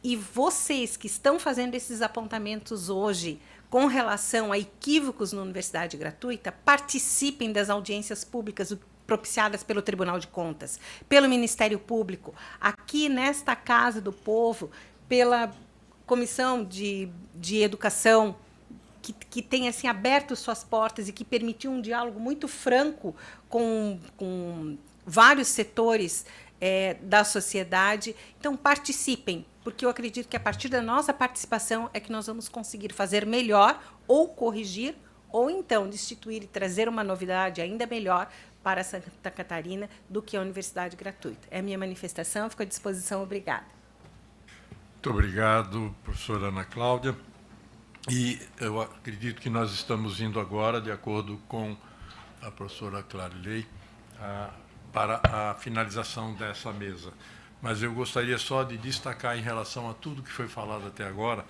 E vocês que estão fazendo esses apontamentos hoje com relação a equívocos na universidade gratuita, participem das audiências públicas propiciadas pelo Tribunal de Contas, pelo Ministério Público, aqui nesta Casa do Povo, pela Comissão de Educação, que tem assim, aberto suas portas e que permitiu um diálogo muito franco com vários setores da sociedade. Então, participem, porque eu acredito que a partir da nossa participação é que nós vamos conseguir fazer melhor ou corrigir, ou então destituir e trazer uma novidade ainda melhor para Santa Catarina do que a universidade gratuita. É a minha manifestação, fico à disposição. Obrigada. Muito obrigado, professora Ana Cláudia. E eu acredito que nós estamos indo agora, de acordo com a professora Clarilei, para a finalização dessa mesa. Mas eu gostaria só de destacar, em relação a tudo que foi falado até agora,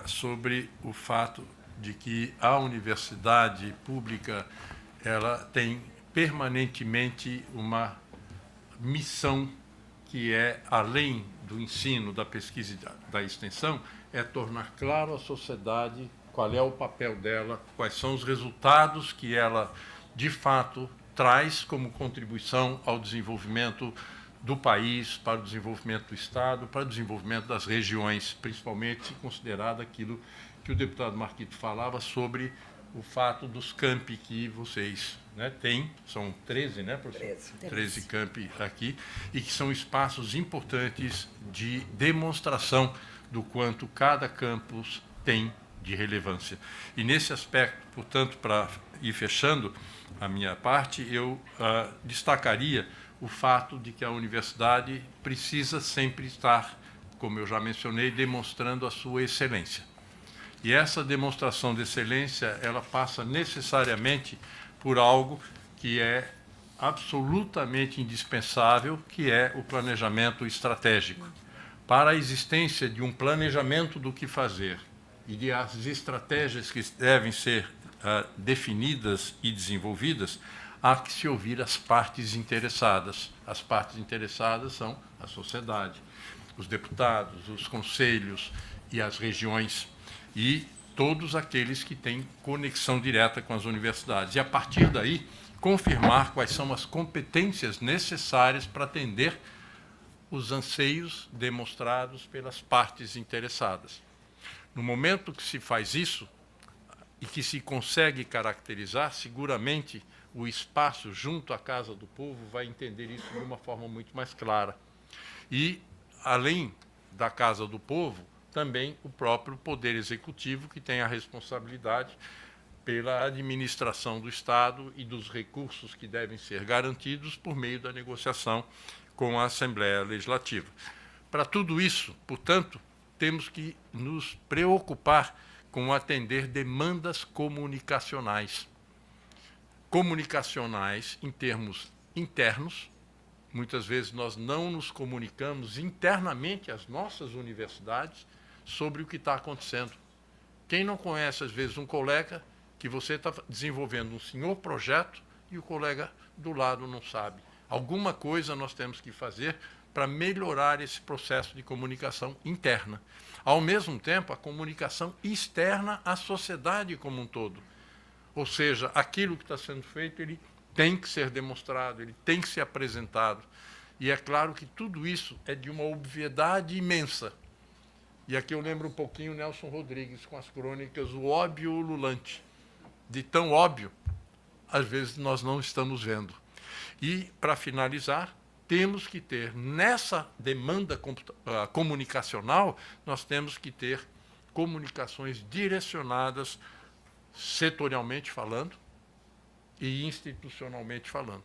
sobre o fato de que a universidade pública ela tem permanentemente uma missão que é, além do ensino, da pesquisa e da extensão, é tornar claro à sociedade qual é o papel dela, quais são os resultados que ela, de fato, traz como contribuição ao desenvolvimento do país, para o desenvolvimento do Estado, para o desenvolvimento das regiões, principalmente considerado aquilo que o deputado Marquito falava sobre o fato dos campi que vocês têm, são 13, né, professor? 13 campi aqui, e que são espaços importantes de demonstração do quanto cada campus tem de relevância. E nesse aspecto, portanto, para ir fechando a minha parte, eu destacaria o fato de que a universidade precisa sempre estar, como eu já mencionei, demonstrando a sua excelência. E essa demonstração de excelência, ela passa necessariamente por algo que é absolutamente indispensável, que é o planejamento estratégico. Para a existência de um planejamento do que fazer e de as estratégias que devem ser definidas e desenvolvidas, há que se ouvir as partes interessadas. As partes interessadas são a sociedade, os deputados, os conselhos e as regiões, e todos aqueles que têm conexão direta com as universidades. E, a partir daí, confirmar quais são as competências necessárias para atender os anseios demonstrados pelas partes interessadas. No momento que se faz isso, e que se consegue caracterizar, seguramente o espaço junto à Casa do Povo vai entender isso de uma forma muito mais clara. E, além da Casa do Povo, também o próprio Poder Executivo, que tem a responsabilidade pela administração do Estado e dos recursos que devem ser garantidos por meio da negociação com a Assembleia Legislativa. Para tudo isso, portanto, temos que nos preocupar com atender demandas comunicacionais. Comunicacionais em termos internos. Muitas vezes nós não nos comunicamos internamente às nossas universidades sobre o que está acontecendo. Quem não conhece, às vezes, um colega que você está desenvolvendo um senhor projeto e o colega do lado não sabe. Alguma coisa nós temos que fazer para melhorar esse processo de comunicação interna. Ao mesmo tempo, a comunicação externa à sociedade como um todo. Ou seja, aquilo que está sendo feito, ele tem que ser demonstrado, ele tem que ser apresentado. E é claro que tudo isso é de uma obviedade imensa. E aqui eu lembro um pouquinho Nelson Rodrigues com as crônicas O Óbvio Ululante. De tão óbvio, às vezes nós não estamos vendo. E, para finalizar, temos que ter, nessa demanda comunicacional, nós temos que ter comunicações direcionadas, setorialmente falando e institucionalmente falando.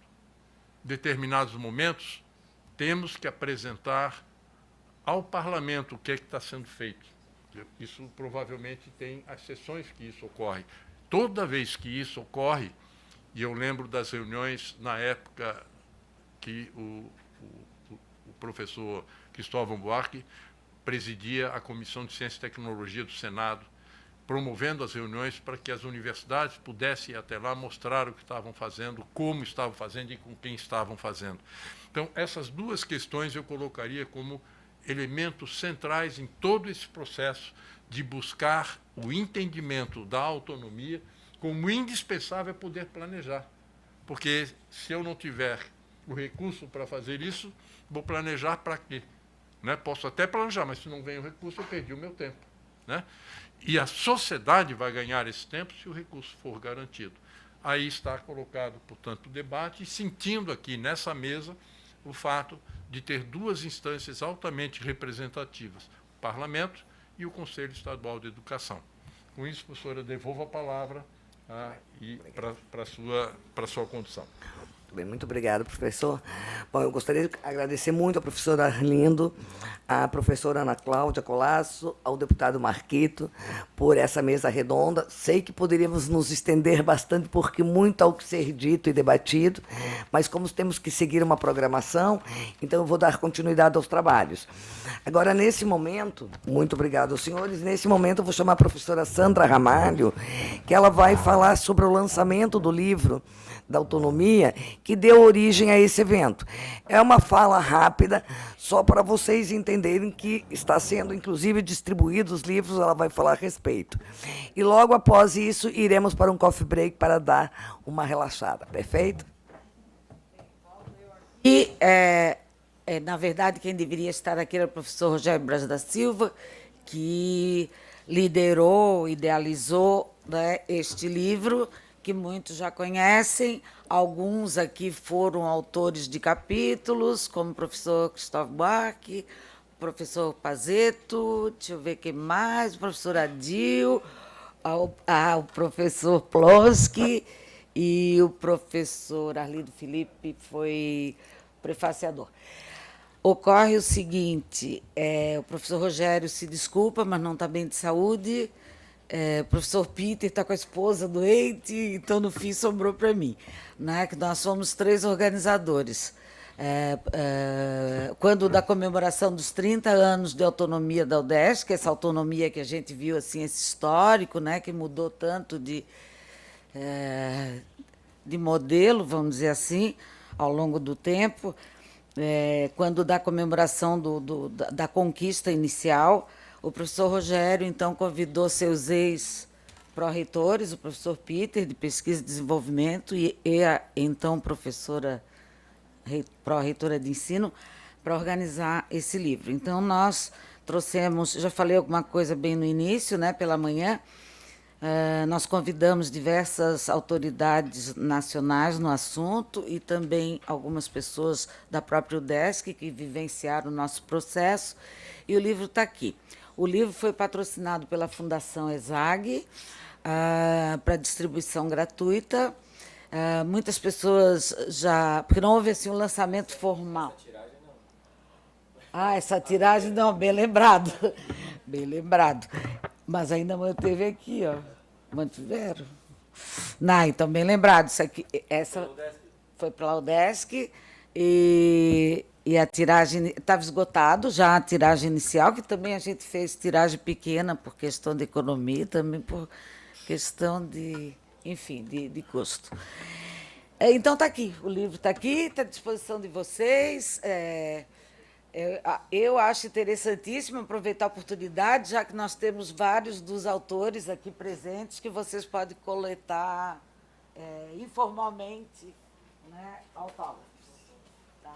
Em determinados momentos, temos que apresentar ao parlamento o que é que está sendo feito. Isso provavelmente tem as sessões que isso ocorre. Toda vez que isso ocorre, e eu lembro das reuniões na época que o professor Cristóvão Buarque presidia a Comissão de Ciência e Tecnologia do Senado, promovendo as reuniões para que as universidades pudessem ir até lá mostrar o que estavam fazendo, como estavam fazendo e com quem estavam fazendo. Então, essas duas questões eu colocaria como elementos centrais em todo esse processo de buscar o entendimento da autonomia como indispensável poder planejar. Porque se eu não tiver o recurso para fazer isso, vou planejar para quê? Né? Posso até planejar, mas se não vem o recurso, eu perdi o meu tempo. Né? E a sociedade vai ganhar esse tempo se o recurso for garantido. Aí está colocado, portanto, o debate, e sentindo aqui nessa mesa o fato de ter duas instâncias altamente representativas, o Parlamento e o Conselho Estadual de Educação. Com isso, professora, devolvo a palavra para a sua condução. Bem, muito obrigado, professor. Bom, eu gostaria de agradecer muito ao professor Arlindo, à professora Ana Cláudia Colasso, ao deputado Marquito, por essa mesa redonda. Sei que poderíamos nos estender bastante, porque muito há o que ser dito e debatido, mas como temos que seguir uma programação, então eu vou dar continuidade aos trabalhos. Agora, nesse momento, muito obrigado aos senhores, nesse momento eu vou chamar a professora Sandra Ramalho, que ela vai falar sobre o lançamento do livro da autonomia, que deu origem a esse evento. É uma fala rápida, só para vocês entenderem que está sendo, inclusive, distribuídos os livros, ela vai falar a respeito. E logo após isso, iremos para um coffee break para dar uma relaxada. Perfeito? E, na verdade, quem deveria estar aqui era o professor Rogério Braz da Silva, que liderou, idealizou, né, este livro, que muitos já conhecem. Alguns aqui foram autores de capítulos, como o professor Cristóvão Buarque, o professor Pazeto, deixa eu ver quem mais, o professor Adil, o professor Plonsky e o professor Arlindo Felipe foi prefaciador. Ocorre o seguinte, o professor Rogério se desculpa, mas não está bem de saúde, o professor Peter está com a esposa doente, então, no fim, sobrou para mim. Né? Que nós somos 3 organizadores. Quando da comemoração dos 30 anos de autonomia da UDESC, essa autonomia que a gente viu, assim, esse histórico, né, que mudou tanto de modelo, vamos dizer assim, ao longo do tempo, quando da comemoração da conquista inicial, o professor Rogério, então, convidou seus ex-pró-reitores, o professor Peter, de Pesquisa e Desenvolvimento, e a, então, professora pró-reitora de Ensino, para organizar esse livro. Então, nós trouxemos, já falei alguma coisa bem no início, né, pela manhã, nós convidamos diversas autoridades nacionais no assunto e também algumas pessoas da própria UDESC que vivenciaram o nosso processo, e o livro está aqui. O livro foi patrocinado pela Fundação ESAG para distribuição gratuita. Muitas pessoas já... Porque não houve assim, um lançamento formal. Essa tiragem não. Essa tiragem não, bem lembrado. Bem lembrado. Mas ainda manteve aqui, ó. Mantiveram. Não, então, bem lembrado. Isso aqui, essa foi para a UDESC e a tiragem estava esgotado já, a tiragem inicial, que também a gente fez tiragem pequena por questão de economia, também por questão de, enfim, de custo. Então, está aqui, o livro está aqui, está à disposição de vocês. Eu acho interessantíssimo aproveitar a oportunidade, já que nós temos vários dos autores aqui presentes, que vocês podem coletar informalmente, né, autógrafos. Tá?